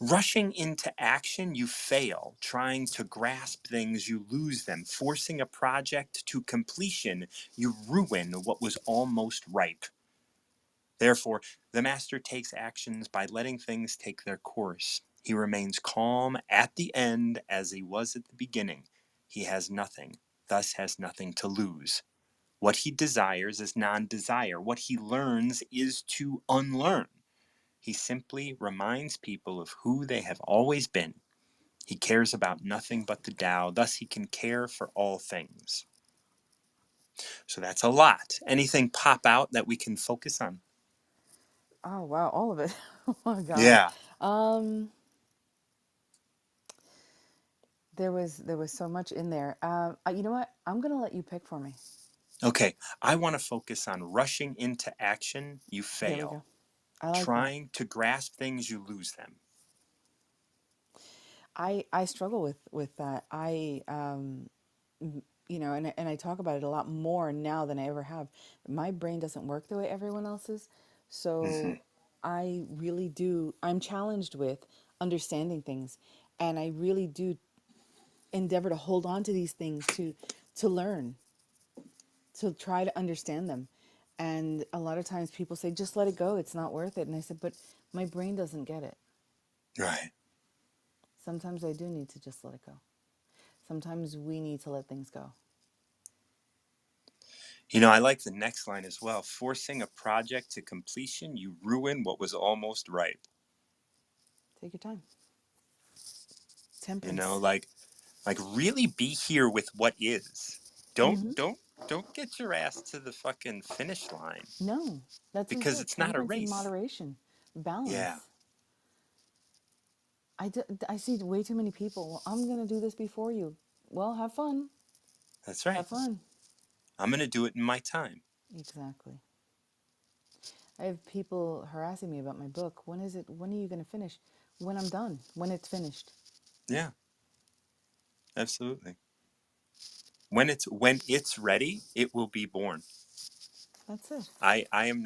Rushing into action, you fail. Trying to grasp things, you lose them. Forcing a project to completion, you ruin what was almost ripe. Therefore, the master takes actions by letting things take their course. He remains calm at the end as he was at the beginning. He has nothing, thus has nothing to lose. What he desires is non desire. What he learns is to unlearn. He simply reminds people of who they have always been. He cares about nothing but the Tao, thus, he can care for all things. So that's a lot. Anything pop out that we can focus on? Oh wow, all of it. Oh my God. Yeah. Um, there was so much in there. You know what? I'm gonna let you pick for me. Okay. I want to focus on rushing into action, you There we fail. go. I like that. Trying to grasp things, you lose them. I struggle with that. And I talk about it a lot more now than I ever have. My brain doesn't work the way everyone else's, Mm-hmm. so I really do. I'm challenged with understanding things, and I really do endeavor to hold on to these things to learn, to try to understand them. And a lot of times people say, just let it go, it's not worth it. And I said, but my brain doesn't get it. Right. Sometimes I do need to just let it go. Sometimes we need to let things go. I like the next line as well. Forcing a project to completion, you ruin what was almost ripe. Take your time. You know, Temperance. like really be here with what is. Don't Hmm. don't don't get your ass to the fucking finish line No, that's what I because said. it's not a Temperance and race. moderation, Yeah, balance. I see way too many people. Well, I'm going to do this before you. Well, have fun. that's right. Have fun. I'm going to do it in my time. Exactly. I have people harassing me about my book. When is it? When are you going to finish? When I'm done. When it's finished. Yeah, absolutely. When it's ready, it will be born. That's it. I am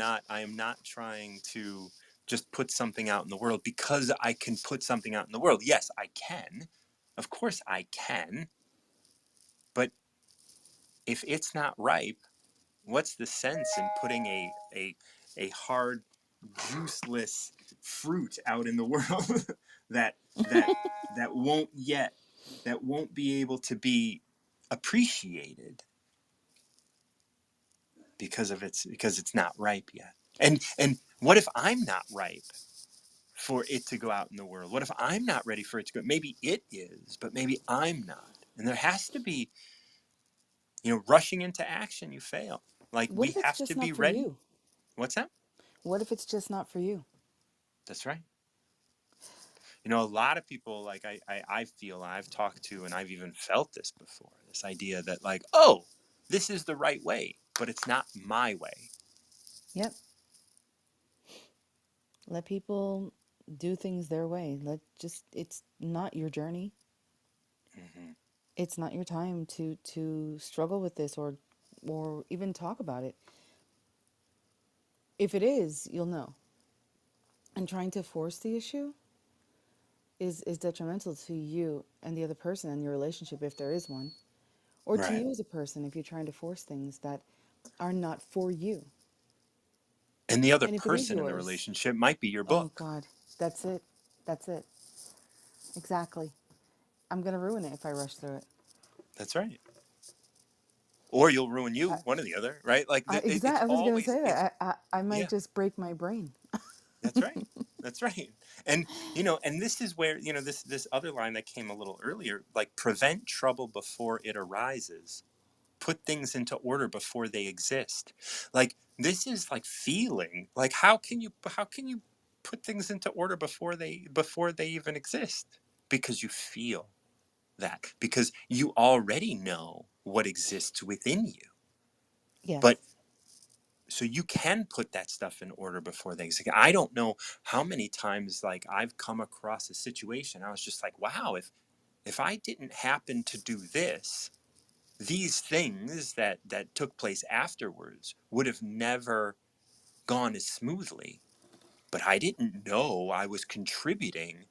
not trying to just put something out in the world because I can put something out in the world. Yes, I can. Of course I can. But if it's not ripe, what's the sense in putting a hard, juiceless fruit out in the world that that that won't yet that won't be able to be appreciated because it's not ripe yet. And what if I'm not ripe for it to go out in the world? What if I'm not ready for it to go? Maybe it is, but maybe I'm not. And there has to be, rushing into action, you fail. Like What we if it's have to just be not for ready. you? What's that? What if it's just not for you? That's right. A lot of people, like I feel I've talked to, and I've even felt this before, this idea that, like, oh, this is the right way, but it's not my way. Yep. Let people do things their way. It's not your journey. Hmm. It's not your time to struggle with this or or even talk about it. If it is, you'll know. And trying to force the issue is detrimental to you and the other person and your relationship if there is one, or to Right. you as a person if you're trying to force things that are not for you. And the other And if it is person in the yours, relationship might be your oh book. God, that's it. That's it. Exactly. I'm going to ruin it if I rush through it. That's right. Or you'll ruin you, I, one or the other, right? Like it's I was going to always, say it's, that. I might yeah, just break my brain. that's right. That's right. And, and this is where, this other line that came a little earlier, like prevent trouble before it arises, put things into order before they exist. Like this is like feeling, like how can you put things into order before they even exist? Because you feel that, because you already know what exists within you. Yes. But so you can put that stuff in order before they exist. I don't know how many times like I've come across a situation I was just like, wow, if I didn't happen to do this, these things that took place afterwards would have never gone as smoothly. But I didn't know I was contributing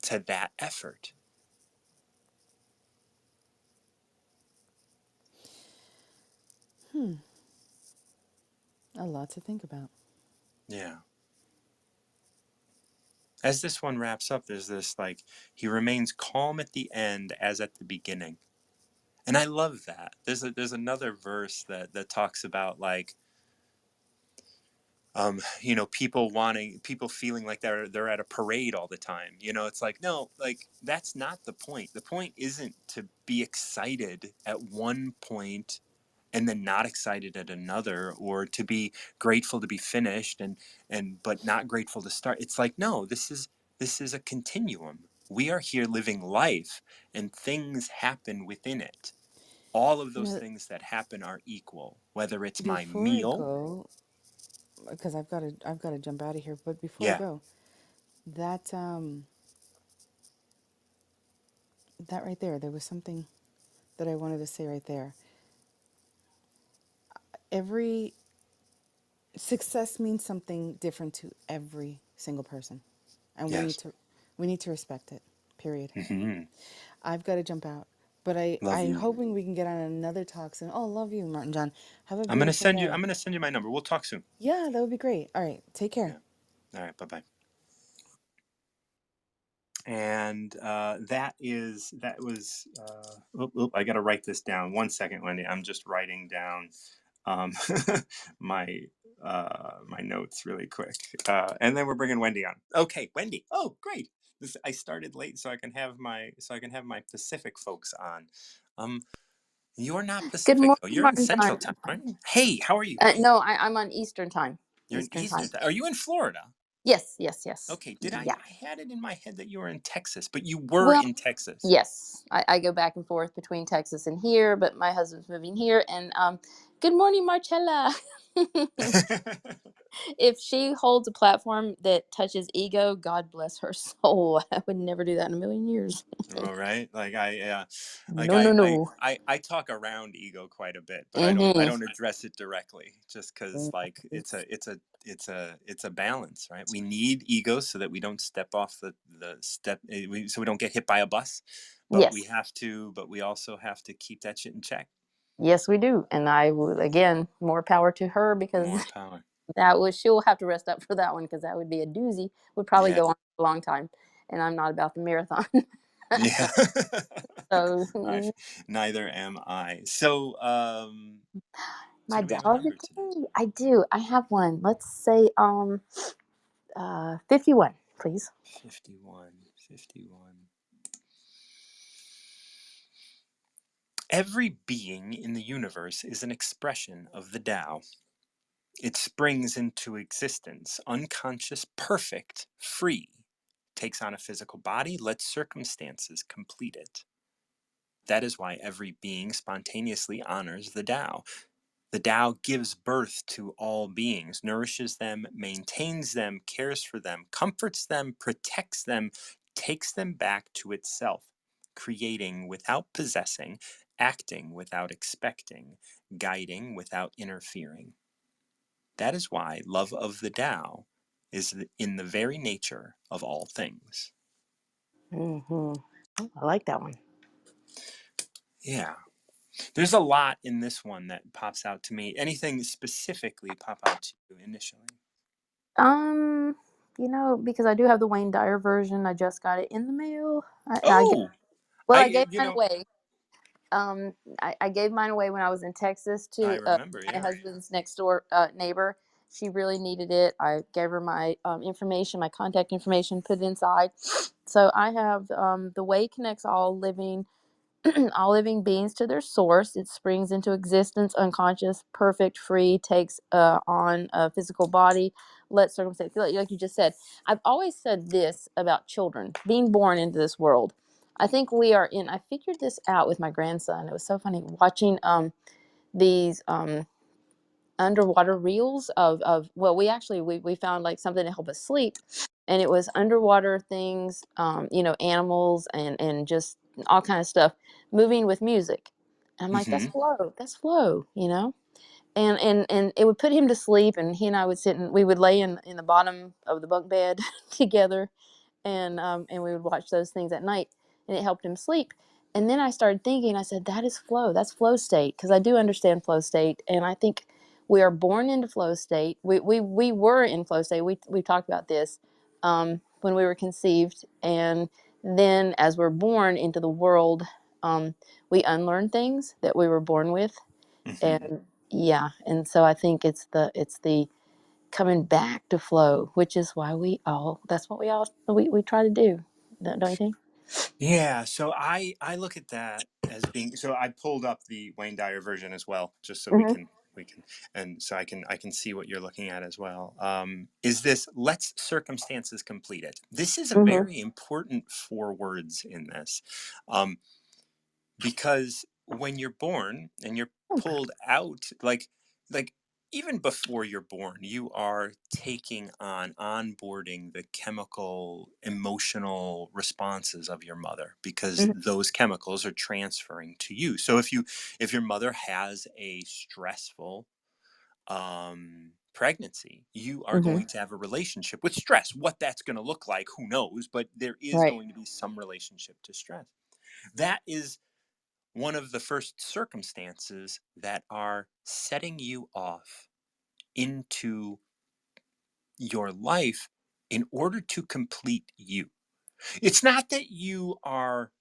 to that effort. A lot to think about. Yeah. As this one wraps up, there's this like, he remains calm at the end as at the beginning. And I love that. There's another verse that talks about like, people feeling like they're at a parade all the time. It's like, no, like that's not the point. The point isn't to be excited at one point and then not excited at another, or to be grateful to be finished and but not grateful to start. It's like, no, this is a continuum. We are here living life, and things happen within it. All of You those know, things that happen are equal, whether it's my before I meal. go, because I've got to jump out of here. But before I Yeah. go, that that right there was something that I wanted to say right there. Every success means something different to every single person, and we need Yes. to we need to respect it. Period. Hmm. I've got to jump out, but Love I'm you. hoping we can get on another talk soon. Oh, love you, Martin John. Have a I'm gonna beautiful send you. day. I'm gonna send you my number. We'll talk soon. Yeah, that would be great. All right, take care. Yeah. All right. Bye bye. And that was. I got to write this down. One second, Wendy. I'm just writing down um, my my notes really quick, and then we're bringing Wendy on. Okay, Wendy. Oh, great. I started late, so I can have my Pacific folks on. Um, you're not Good morning, Pacific though. You're in Martin Central John. Time, right? Hey, how are you? No, I'm on Eastern time. You're in Eastern Eastern time. Time. Are you in Florida? Yes, yes, yes. Okay. Did I? Yeah. I had it in my head that you were in Texas, but you were Well, in Texas. yes. I go back and forth between Texas and here, but my husband's moving here. And good morning, Marcella. If she holds a platform that touches ego, God bless her soul. I would never do that in a million years. All right. Like like No, no, no. I talk around ego quite a bit, but I don't I Mm-hmm. don't address it directly, just because like it's a balance, right? We need ego so that we don't step off the step, so we don't get hit by a bus, but we Yes. have to, but we also have to keep that shit in check. Yes, we do. And I will, again, more power to her because More power. she'll have to rest up for that one because that would be a doozy. Would probably Yeah. go on a long time, and I'm not about the marathon. Yeah. So I Neither am I. So my do we have a doll of the number today? day, I do. I have one. Let's say 51, please. 51. 51. Every being in the universe is an expression of the Tao. It springs into existence, unconscious, perfect, free, takes on a physical body, lets circumstances complete it. That is why every being spontaneously honors the Tao. The Tao gives birth to all beings, nourishes them, maintains them, cares for them, comforts them, protects them, takes them back to itself, creating without possessing, acting without expecting, guiding without interfering. That is why love of the Tao is in the very nature of all things. Hmm. Oh, I like that one. Yeah. There's a lot in this one that pops out to me. Anything specifically pop out to you initially? Um, because I do have the Wayne Dyer version. I just got it in the mail. Oh, I gave you mine know, away. I gave mine away when I was in Texas I to remember, my yeah. husband's next door neighbor. She really needed it. I gave her my information, my contact information, put it inside. So I have the way connects all living all living beings to their source. It springs into existence, unconscious, perfect, free, takes on a physical body, let circumstance, like you just said. I've always said this about children being born into this world. I think we are in, I figured this out with my grandson. It was so funny watching these underwater reels of well, we found like something to help us sleep, and it was underwater things, animals and just all kind of stuff moving with music. And I'm like, Hmm. that's flow, and it would put him to sleep, and he and I would sit and we would lay in the bottom of the bunk bed together, and we would watch those things at night, and it helped him sleep. And then I started thinking, I said, that is flow. That's flow state, because I do understand flow state, and I think we are born into flow state. We were in flow state. We talked about this when we were conceived, and then as we're born into the world, we unlearn things that we were born with, Hmm. and yeah, and so I think it's the coming back to flow, which is why that's what we try to do. Don't you think? Yeah, so I look at that as being, so I pulled up the Wayne Dyer version as well, just so Hmm. we can and so I can see what you're looking at as well. Is this let's circumstances complete it? This is a Hmm. very important four words in this. Um, because when you're born and you're Okay. pulled out, like even before you're born, you are taking on onboarding the chemical emotional responses of your mother, because Hmm. those chemicals are transferring to you. So if your mother has a stressful pregnancy, you are Hmm. going to have a relationship with stress. What that's going to look like, who knows, but there is Right. going to be some relationship to stress. That is one of the first circumstances that are setting you off into your life in order to complete you. It's not that you are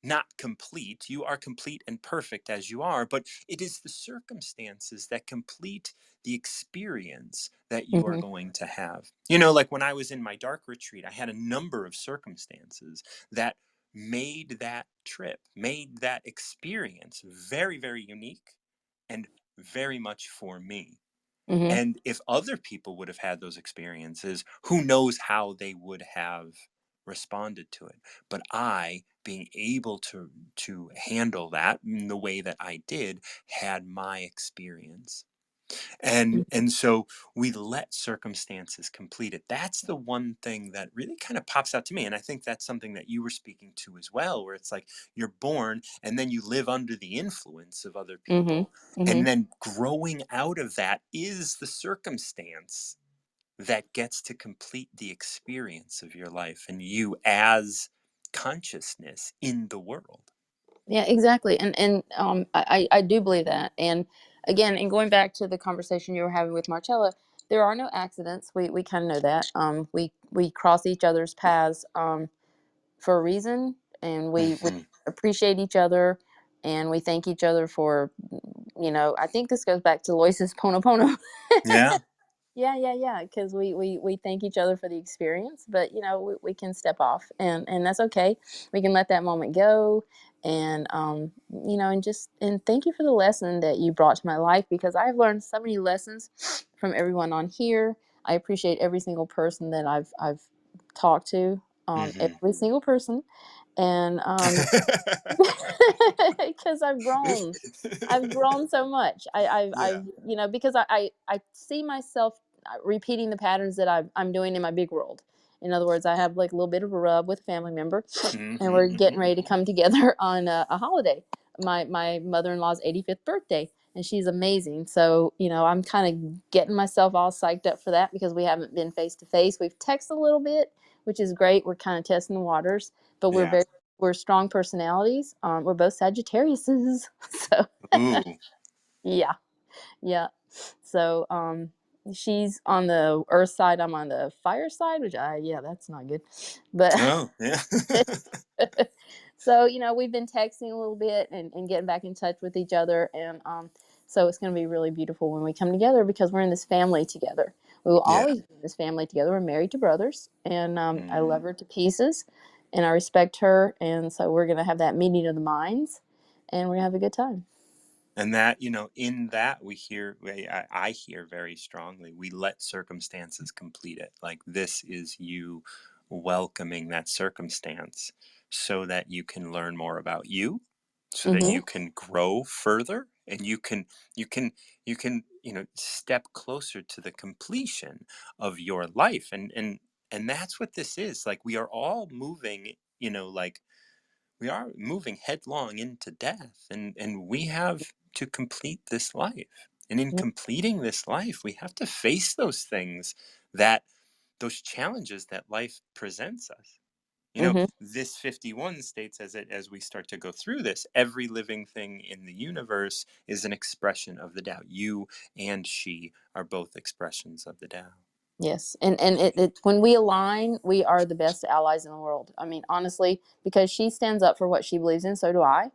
not complete, you are complete and perfect as you are, but it is the circumstances that complete the experience that you are Hmm. going to have. You know, like when I was in my dark retreat, I had a number of circumstances that made that trip, made that experience very, very unique and very much for me. Hmm. And if other people would have had those experiences, who knows how they would have responded to it. But I, being able to handle that in the way that I did, had my experience. And so we let circumstances complete it. That's the one thing that really kind of pops out to me. And I think that's something that you were speaking to as well, where it's like you're born and then you live under the influence of other Hmm. people. Hmm. And then growing out of that is the circumstance that gets to complete the experience of your life and you as consciousness in the world. Yeah, exactly. And I do believe that. And again, and going back to the conversation you were having with Marcella, there are no accidents. We kind of know that. We cross each other's paths for a reason, and we Hmm. appreciate each other, and we thank each other for, I think this goes back to Lois's Pono. Yeah. Yeah, yeah, yeah. Because we thank each other for the experience, but we can step off, and that's okay. We can let that moment go, and and thank you for the lesson that you brought to my life, because I've learned so many lessons from everyone on here. I appreciate every single person that I've talked to, Hmm. every single person, and because I've grown so much. Yeah. Because I see myself repeating the patterns that I'm doing in my big world. In other words, I have like a little bit of a rub with a family member, and Hmm. we're getting Hmm. ready to come together on a holiday. my mother-in-law's 85th birthday, and she's amazing. So, I'm kind of getting myself all psyched up for that because we haven't been face to face. We've texted a little bit, which is great. We're kind of testing the waters, but Yeah. we're strong personalities. We're both Sagittariuses, so Ooh. yeah, yeah. So, she's on the earth side, I'm on the fire side, which yeah, that's not good. But Oh, yeah. so, we've been texting a little bit and getting back in touch with each other. And so it's going to be really beautiful when we come together because we're in this family together. We will Yeah. always be in this family together. We're married to brothers, and I love Mm. her to pieces, and I respect her. And so we're going to have that meeting of the minds, and we're going to have a good time. And that, in that I hear very strongly, we let circumstances complete it. Like this is you welcoming that circumstance so that you can learn more about you, so that Mm-hmm. you can grow further, and you can, step closer to the completion of your life. And that's what this is. Like we are all moving, like we are moving headlong into death, and we have to complete this life, and in completing this life we have to face those things, that those challenges that life presents us. Mm-hmm. This 51 states, as we start to go through this, every living thing in the universe is an expression of the Tao. You and she are both expressions of the Tao. Yes, and when we align, we are the best allies in the world. I mean, honestly, because she stands up for what she believes in, so do I.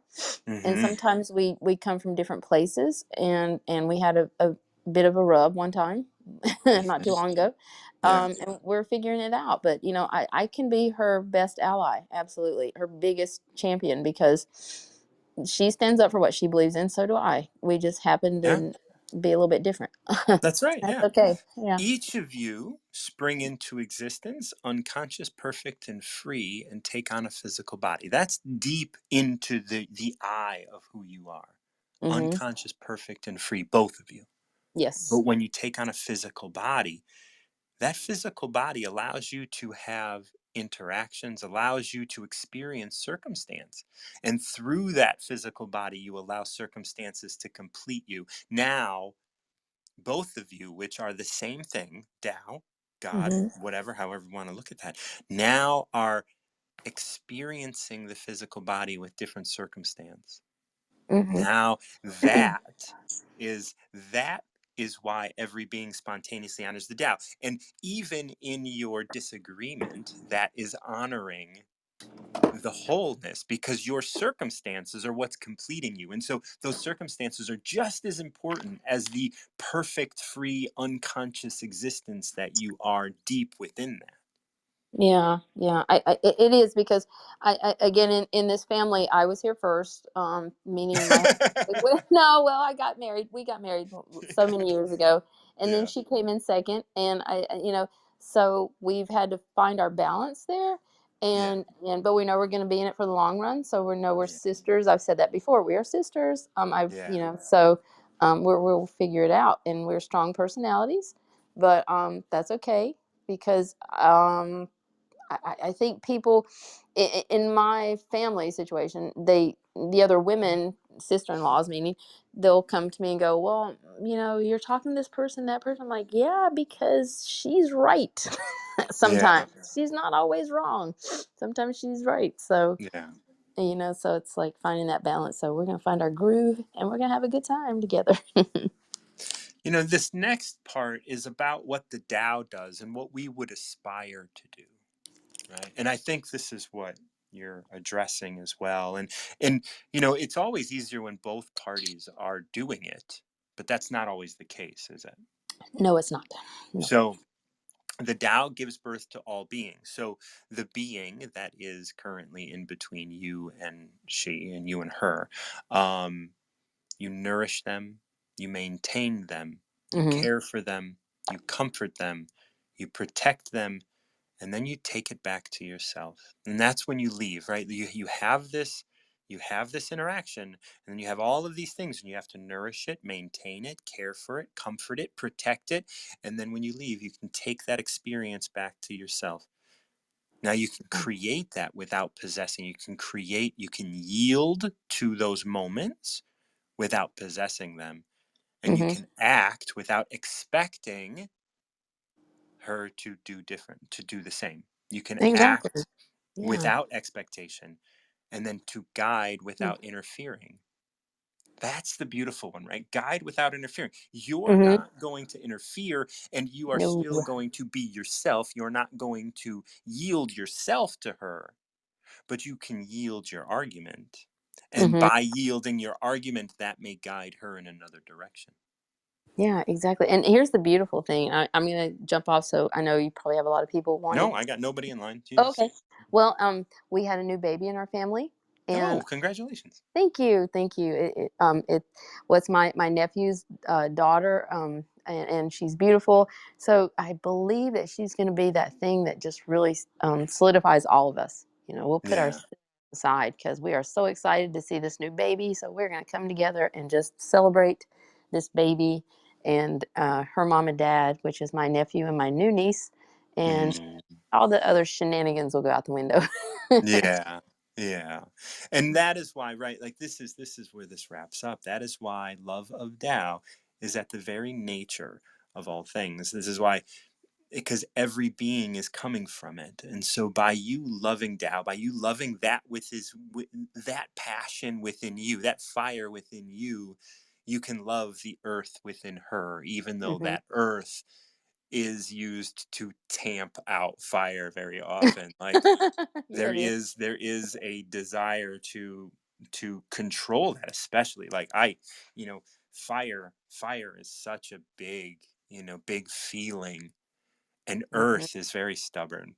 And Mm-hmm. sometimes we come from different places, and we had a bit of a rub one time, not too Mm-hmm. long ago, Yeah. and we're figuring it out. But I can be her best ally, absolutely, her biggest champion because she stands up for what she believes in, so do I. We just happen Yeah. to be a little bit different. That's right. That's Yeah. okay. Yeah. Each of you spring into existence unconscious, perfect, and free, and take on a physical body. That's deep into the eye of who you are. Mm-hmm. Unconscious, perfect, and free, both of you. But Yes. when you take on a physical body, that physical body allows you to have interactions, allows you to experience circumstance. And through that physical body, you allow circumstances to complete you. Now, both of you, which are the same thing, Tao, God, Mm-hmm. whatever, however you want to look at that, now are experiencing the physical body with different circumstance. Mm-hmm. Now is that is why every being spontaneously honors the Tao. And even in your disagreement, that is honoring the wholeness, because your circumstances are what's completing you. And so those circumstances are just as important as the perfect, free, unconscious existence that you are deep within that. Yeah, yeah, it is because again in this family I was here first, meaning my no, well I got married. We got married so many years ago, and then Yeah. she came in second, and so we've had to find our balance there, Yeah. and but we know we're going to be in it for the long run, so we know we're Yeah. sisters. I've said that before. We are sisters. I've Yeah. so we'll figure it out, and we're strong personalities, but that's okay because I think people in my family situation, the other women, sister-in-laws, meaning, they'll come to me and go, well, you're talking to this person, that person. I'm like, yeah, because she's right. Yeah. Sometimes she's not always wrong. Sometimes she's right. So, Yeah. so it's like finding that balance. So we're going to find our groove and we're going to have a good time together. This next part is about what the Tao does and what we would aspire to do. Right. And I think this is what you're addressing as well. And it's always easier when both parties are doing it, but that's not always the case, is it? No, it's not. No. So the Tao gives birth to all beings. So the being that is currently in between you and she, and you and her, um, you nourish them, you maintain them, you Hmm. care for them, you comfort them, you protect them, and then you take it back to yourself. And that's when you leave, right? You have this interaction, and then you have all of these things, and you have to nourish it, maintain it, care for it, comfort it, protect it. And then when you leave, you can take that experience back to yourself. Now you can create that without possessing. You can yield to those moments without possessing them. And you Mm-hmm. can act without expecting her to do different, to do the same. You can Exactly. act Yeah. without expectation and then to guide without interfering. That's the beautiful one, right? Guide without interfering. You're Mm-hmm. not going to interfere and you are No. still going to be yourself. You're not going to yield yourself to her, but you can yield your argument. And Mm-hmm. by yielding your argument, that may guide her in another direction. Yeah, exactly. And here's the beautiful thing. I'm gonna jump off, so I know you probably have a lot of people wanting. No, I got nobody in line. Oh, Jesus. okay. Well, we had a new baby in our family, and Oh, congratulations. thank you, thank you. It was my nephew's daughter, and she's beautiful. So I believe that she's going to be that thing that just really solidifies all of us. You know, we'll put our Yeah. aside because we are so excited to see this new baby. So we're going to come together and just celebrate this baby and her mom and dad, which is my nephew and my new niece, and Mm, all the other shenanigans will go out the window. yeah. Yeah. And that is why, right? Like this is where this wraps up. That is why love of Tao is at the very nature of all things. This is why, because every being is coming from it. And so by you loving Tao, by you loving that with that passion within you, that fire within you, you can love the earth within her, even though Hmm. that earth is used to tamp out fire very often. Like Yeah, it is. there is a desire to control that, especially like I, you know, fire is such a big, big feeling, and Hmm. earth is very stubborn.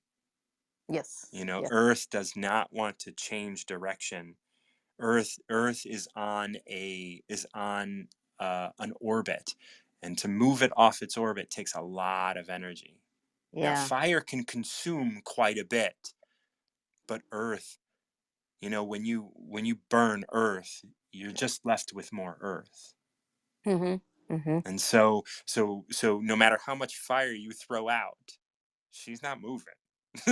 Yes. Yes. Earth does not want to change direction. Earth is on an orbit, and to move it off its orbit takes a lot of energy. Now Yeah. fire can consume quite a bit, but earth, when you burn earth, you're just left with more earth. Mhm. Mhm. And so no matter how much fire you throw out, she's not moving.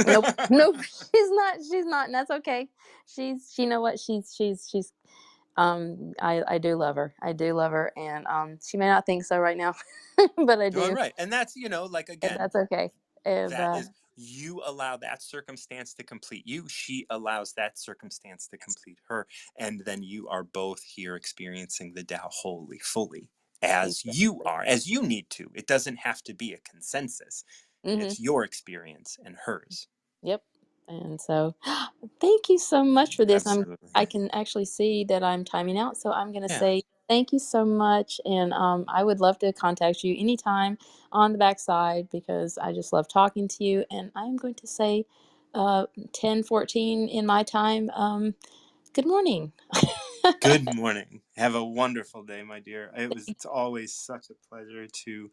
Nope. Nope. She's not. She's not, and that's okay. She know what she's. I do love her. I do love her, and she may not think so right now, but I All do, right. And that's, like, and again, that's okay. And that is, you allow that circumstance to complete you. She allows that circumstance to complete her. And then you are both here experiencing the Tao wholly, fully, as you exactly. are, as you need to. It doesn't have to be a consensus, Mhm. it's your experience and hers. Yep. And so, thank you so much for this. Absolutely. I can actually see that I'm timing out, so I'm gonna Yeah. say thank you so much, and I would love to contact you anytime on the backside because I just love talking to you. And I'm going to say, 10:14 in my time. Good morning. Good morning. Have a wonderful day, my dear. It's always such a pleasure to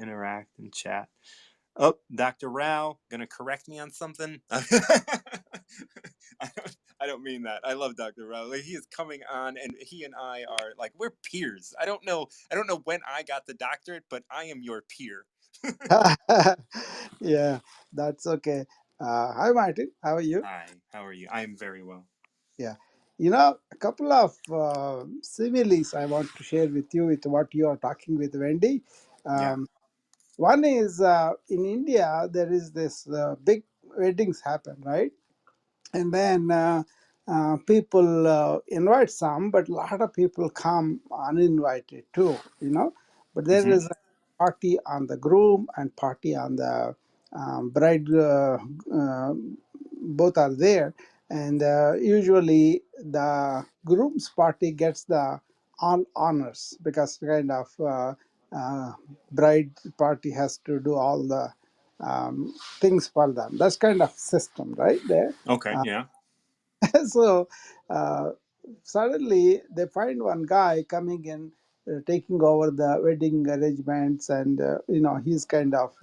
interact and chat. Oh, Dr. Rao, gonna correct me on something. I don't mean that. I love Dr. Rao. Like, he is coming on, and he and I are like, we're peers. I don't know. I don't know when I got the doctorate, but I am your peer. Yeah, that's okay. Hi, Martin. How are you? Hi. How are you? I am very well. Yeah. A couple of similes I want to share with you with what you are talking with Wendy. Yeah. Um, One is in India, there is this big weddings happen, right? And then people invite some, but a lot of people come uninvited too, but there Hmm. is a party on the groom and party on the bride, both are there, and usually the groom's party gets the all honors because kind of uh, bride party has to do all the things for them. That's kind of system right there. Okay. Yeah. So uh, suddenly they find one guy coming in, taking over the wedding arrangements, and he's kind of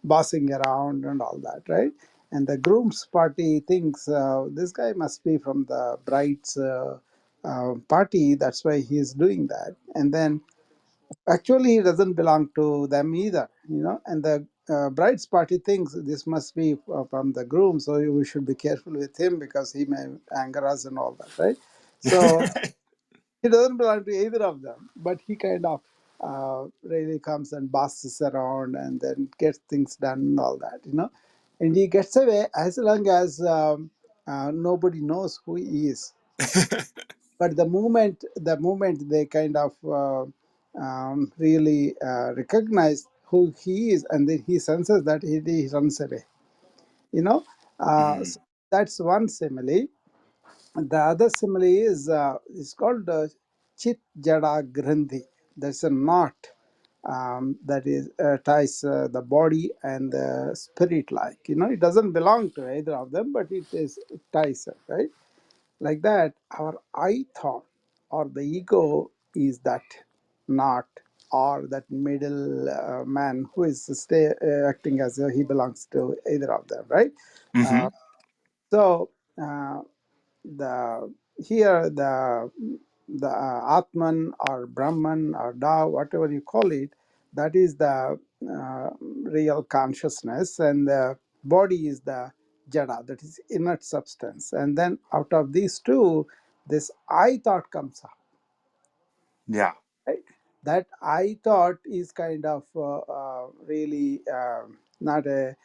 bossing around and all that, right? And the groom's party thinks this guy must be from the bride's party. That's why he's doing that. And then actually he doesn't belong to them either, and the bride's party thinks this must be from the groom, so we should be careful with him because he may anger us and all that, right? So he doesn't belong to either of them, but he kind of really comes and bosses around and then gets things done and all that, and he gets away as long as nobody knows who he is. But the moment they kind of really recognize who he is, and then he senses that he runs away. You know, Mm. so that's one simile. The other simile is called Chit Jada Grandhi. That's a knot that is ties the body and the spirit. Like it doesn't belong to either of them, but it ties it, right? Like that, our I thought or the ego is that knot or that middle man who is acting as though he belongs to either of them, right? Hmm. Uh, so. The here the Atman or Brahman or Tao, whatever you call it, that is the real consciousness, and the body is the jada, that is inert substance. And then out of these two, this I thought comes up, Yeah. right? That I thought is kind of really not a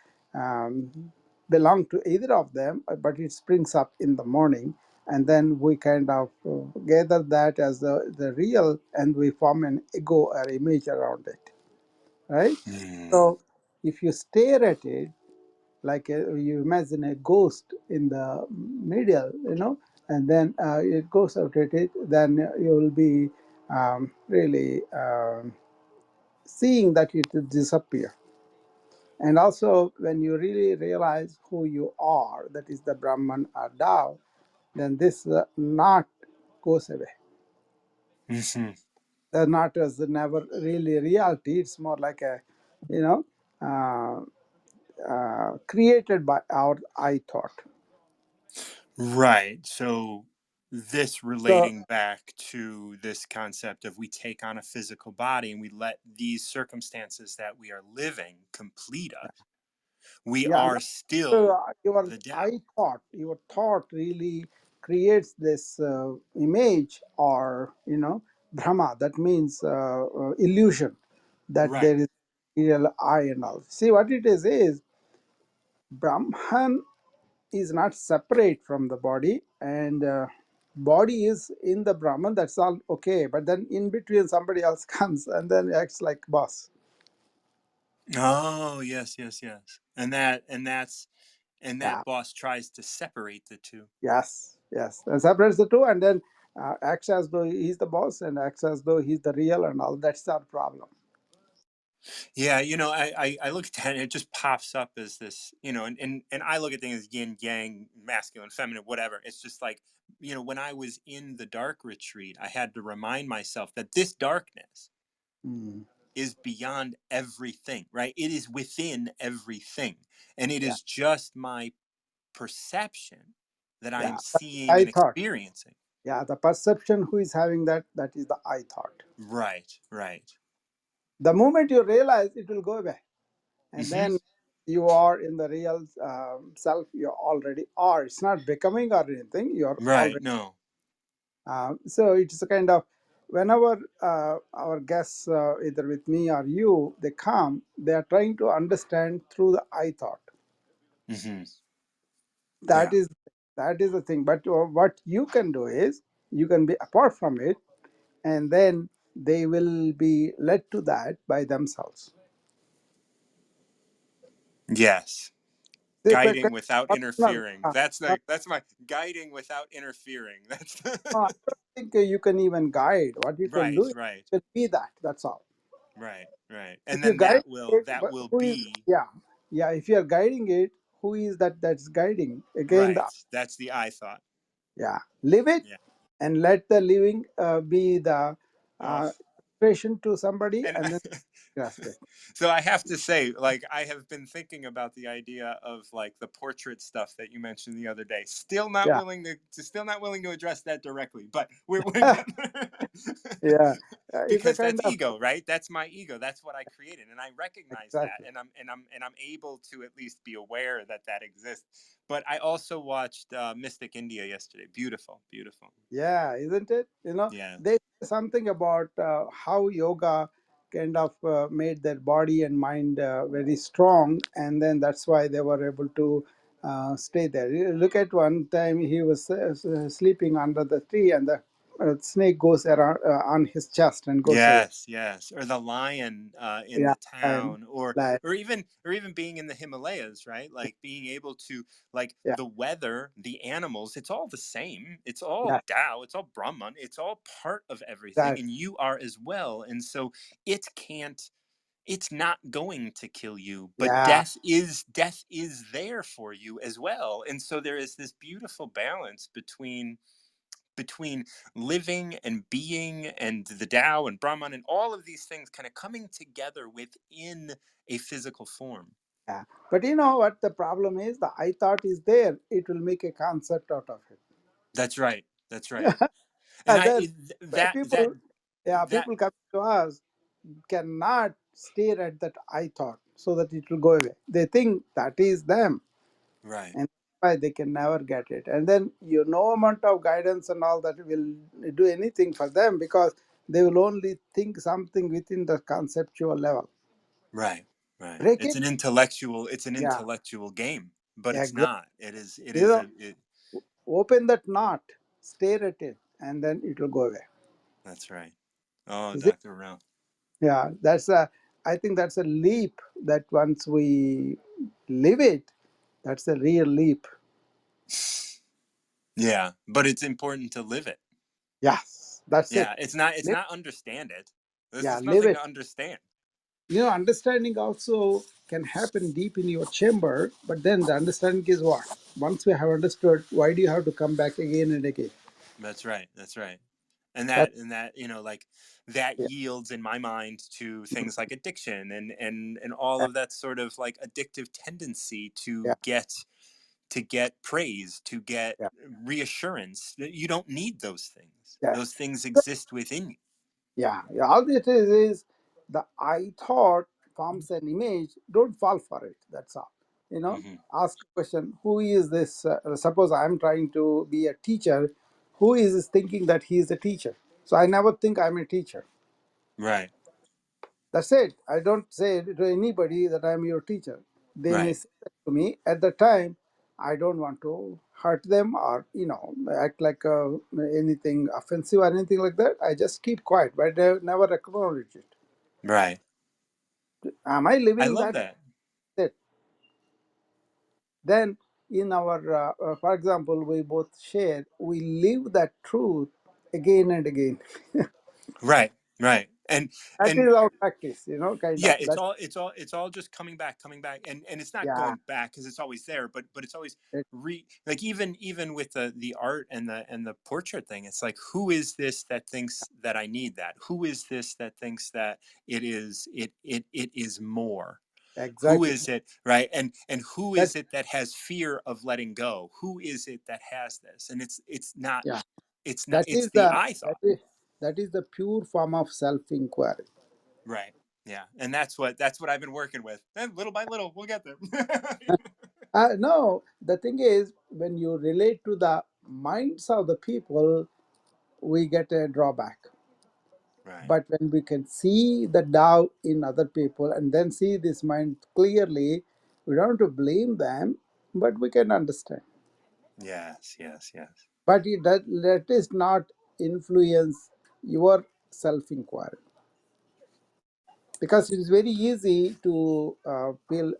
belong to either of them, but it springs up in the morning, and then we kind of gather that as the real, and we form an ego or image around it, right? Mm. So if you stare at it like you imagine a ghost in the middle, and then it goes out at it, then you will be really seeing that it will disappear. And also, when you really realize who you are, that is the Brahman or Tao, then this knot goes away. Hmm. The knot is never really reality. It's more like a, you know, uh, created by our I thought. Right. So this So, relating back to this concept of we take on a physical body and we let these circumstances that we are living complete us. We yeah, are still the Tao. your thought really creates this image or Brahma. That means illusion that Right. there is real I and all. See what it is Brahman is not separate from the body, and body is in the Brahman. That's all okay. But then in between somebody else comes and then acts like boss. Oh, yes, yes, yes. And Yeah. that boss tries to separate the two. Yes, yes. And separates the two, and then acts as though he's the boss and acts as though he's the real and all. That's our problem. Yeah, I look at that and it just pops up as this, and I look at things as yin, yang, masculine, feminine, whatever. It's just like, when I was in the dark retreat, I had to remind myself that this darkness Mm. is beyond everything, right? It is within everything. And it Yeah, is just my perception that I yeah. am seeing I and thought. experiencing. Yeah, the perception who is having that is the I thought. Right, right. The moment you realize, it will go away, and Hmm. then you are in the real self. You already are. It's not becoming or anything. You're Right, already. no. So it's a kind of whenever our guests, either with me or you, they come, they are trying to understand through the I thought. Hmm. That Yeah. is that is the thing. But what you can do is you can be apart from it, and then they will be led to that by themselves. Yes. They can- Guiding without personal, interfering. That's my guiding without interfering. That's I don't think you can even guide. What you can right, do is right, you can be that. That's all. right, right. If And you then guide it, that but will who is, be yeah, yeah. If you are guiding it, who is that's guiding? Again, right. the That's the I thought. yeah, live it Yeah. and let the living be the Oh, inspiration to somebody, and and then grasping. So I have to say, like, I have been thinking about the idea of like the portrait stuff that you mentioned the other day. Yeah. Still not willing to address that directly, but we're getting Yeah. It's a because kind that's of ego, right? That's my ego. That's what I created, and I recognize that, exactly. and I'm able to at least be aware that that exists. But I also watched Mystic India yesterday. Beautiful, beautiful. Yeah, isn't it? Yeah. They say something about how yoga kind of made their body and mind very strong, and then that's why they were able to stay there. You look at one time he was sleeping under the tree, and the snake goes around on his chest and goes away. Yes, yes, or the lion in Yeah, the and town, or like or even being in the Himalayas, right? Like being able to like yeah, the weather, the animals, it's all the same. It's all yeah, Tao, it's all Brahman, it's all part of everything, that and you are as well. And so it can't, it's not going to kill you, but yeah, death is there for you as well. And so there is this beautiful balance between living and being and the Tao and Brahman and all of these things kind of coming together within a physical form. yeah. But you know what the problem is? The I thought is there. It will make a concept out of it. That's right. That's right. And And then that that people, yeah, that people come to us cannot stare at that I thought so that it will go away. They think that is them, right. and that's why they can never get it. And then no amount of guidance and all that will do anything for them because they will only think something within the conceptual level. Right. Right. Break It's it, an yeah, intellectual game, but it's exactly. not. It You is know, a it, open that knot, stare at it, and then it will go away. that's right. Oh, You see? Dr. Rao. Yeah, that's a. I think that's a leap that once we live it, that's a real leap. Yeah, but it's important to live it. Yes, that's it. Yeah, it's Live, not understand it. There's yeah, just live nothing it. to understand. Understanding also can happen deep in your chamber, but then the understanding is what? Once we have understood, why do you have to come back again and again? That's right. That's right. And That, like that yeah, yields in my mind to things like addiction and all yeah, of that sort of like addictive tendency yeah, to get praise, to get yeah. reassurance. You don't need those things. Yeah. Those things exist within you. Yeah, yeah, all it is the I thought forms an image. Don't fall for it. That's all. Hmm. Ask a question. Who is this? Suppose I'm trying to be a teacher. Who is this thinking that he is a teacher? So I never think I'm a teacher. Right. That's it. I don't say to anybody that I'm your teacher. They may Right. say that to me at the time. I don't want to hurt them or act like anything offensive or anything like that. I just keep quiet, but I never acknowledge it. Right. Am I I living love that? that. It. Then, in our, for example, we both share, we live that truth again and again. Right. Right. That And is our practice, kind yeah, of. That, it's all just coming back, and it's not yeah, going back because it's always there, but it's always it, like even with the art and the portrait thing, it's like, who is this that thinks that I need that? Who is this that thinks that it is more? Who exactly. is it, right? And who That, is it that has fear of letting go? Who is it that has this? And yeah, it's not, that it's is the the I that thought. is that is the pure form of self-inquiry. Right. Yeah. And that's what I've been working with. And little by little, we'll get there. No, the thing is, when you relate to the minds of the people, we get a drawback. Right. But when we can see the Tao in other people and then see this mind clearly, we don't have to blame them, but we can understand. Yes, yes, yes. But that is not influence your self inquiry. Because it is very easy to feel,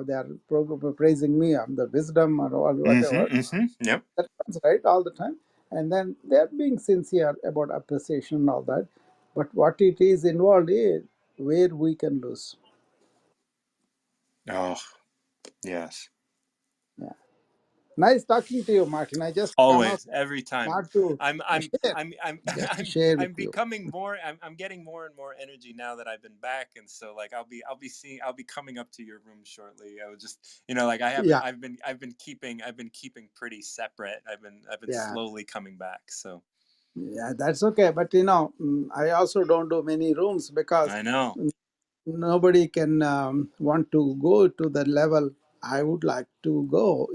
they are praising me, I'm the wisdom or Mm-hmm. whatever. Mm-hmm. Yep. That comes right all the time. And then they're being sincere about appreciation and all that. But what it is involved is where we can lose. Oh, yes. Yeah. Nice talking to you, Martin. I just come up Always, every time. not to share, I'm just to share with I'm you. becoming more. I'm getting more and more energy now that I've been back, and so like I'll be coming up to your room shortly. I was just, like I haven't. Yeah, I've been keeping pretty separate. I've been yeah, slowly coming back. So yeah. That's okay. But I also don't do many rooms because I know. nobody can want to go to the level I would like to go.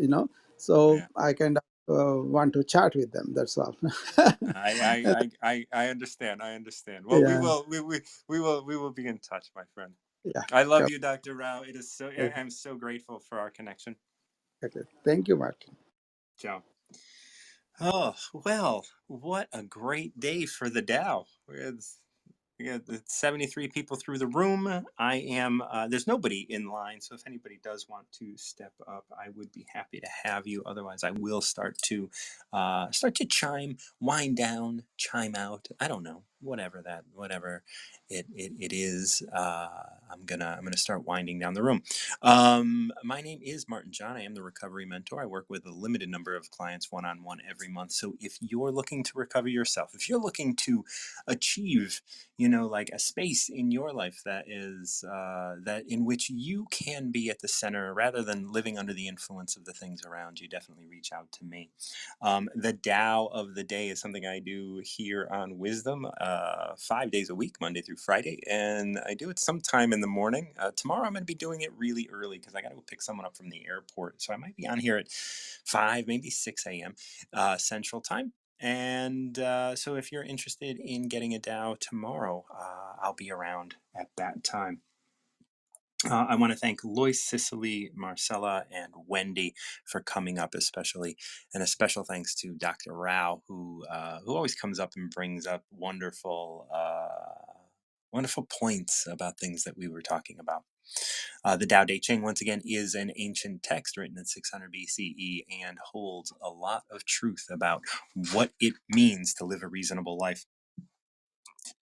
So Yeah. I kind of want to chat with them. That's all. I understand. I understand. Well, Yeah, we will be in touch, my friend. yeah. I love Sure. you, Dr. Rao. It is so. Okay. I'm so grateful for our connection. Okay. Thank you, Martin. Ciao. Oh, well, what a great day for the Dow. We had 73 people through the room. There's nobody in line, so if anybody does want to step up, I would be happy to have you. Otherwise, I will start to wind down, chime out. I don't know, whatever it is. I'm gonna start winding down the room. My name is Martin John. I am the recovery mentor. I work with a limited number of clients one on one every month. So if you're looking to recover yourself, if you're looking to achieve, like a space in your life that is that in which you can be at the center rather than living under the influence of the things around you, definitely reach out to me. The Tao of the day is something I do here on Wisdom 5 days a week, Monday through Friday, and I do it sometime in the morning. Tomorrow I'm going to be doing it really early because I got to go pick someone up from the airport, so I might be on here at 5, maybe 6 a.m. Central Time. And so if you're interested in getting a Tao tomorrow, I'll be around at that time. I want to thank Lois, Cicely, Marcella, and Wendy for coming up, especially, and a special thanks to Dr. Rao, who always comes up and brings up wonderful points about things that we were talking about. The Tao Te Ching, once again, is an ancient text written in 600 BCE and holds a lot of truth about what it means to live a reasonable life.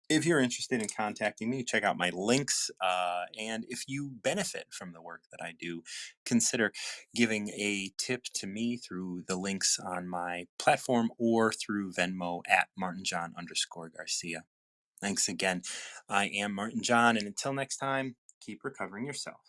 If you're interested in contacting me, check out my links. And if you benefit from the work that I do, consider giving a tip to me through the links on my platform or through Venmo at martinjohn_Garcia. Thanks again. I am Martin John, and until next time, keep recovering yourself.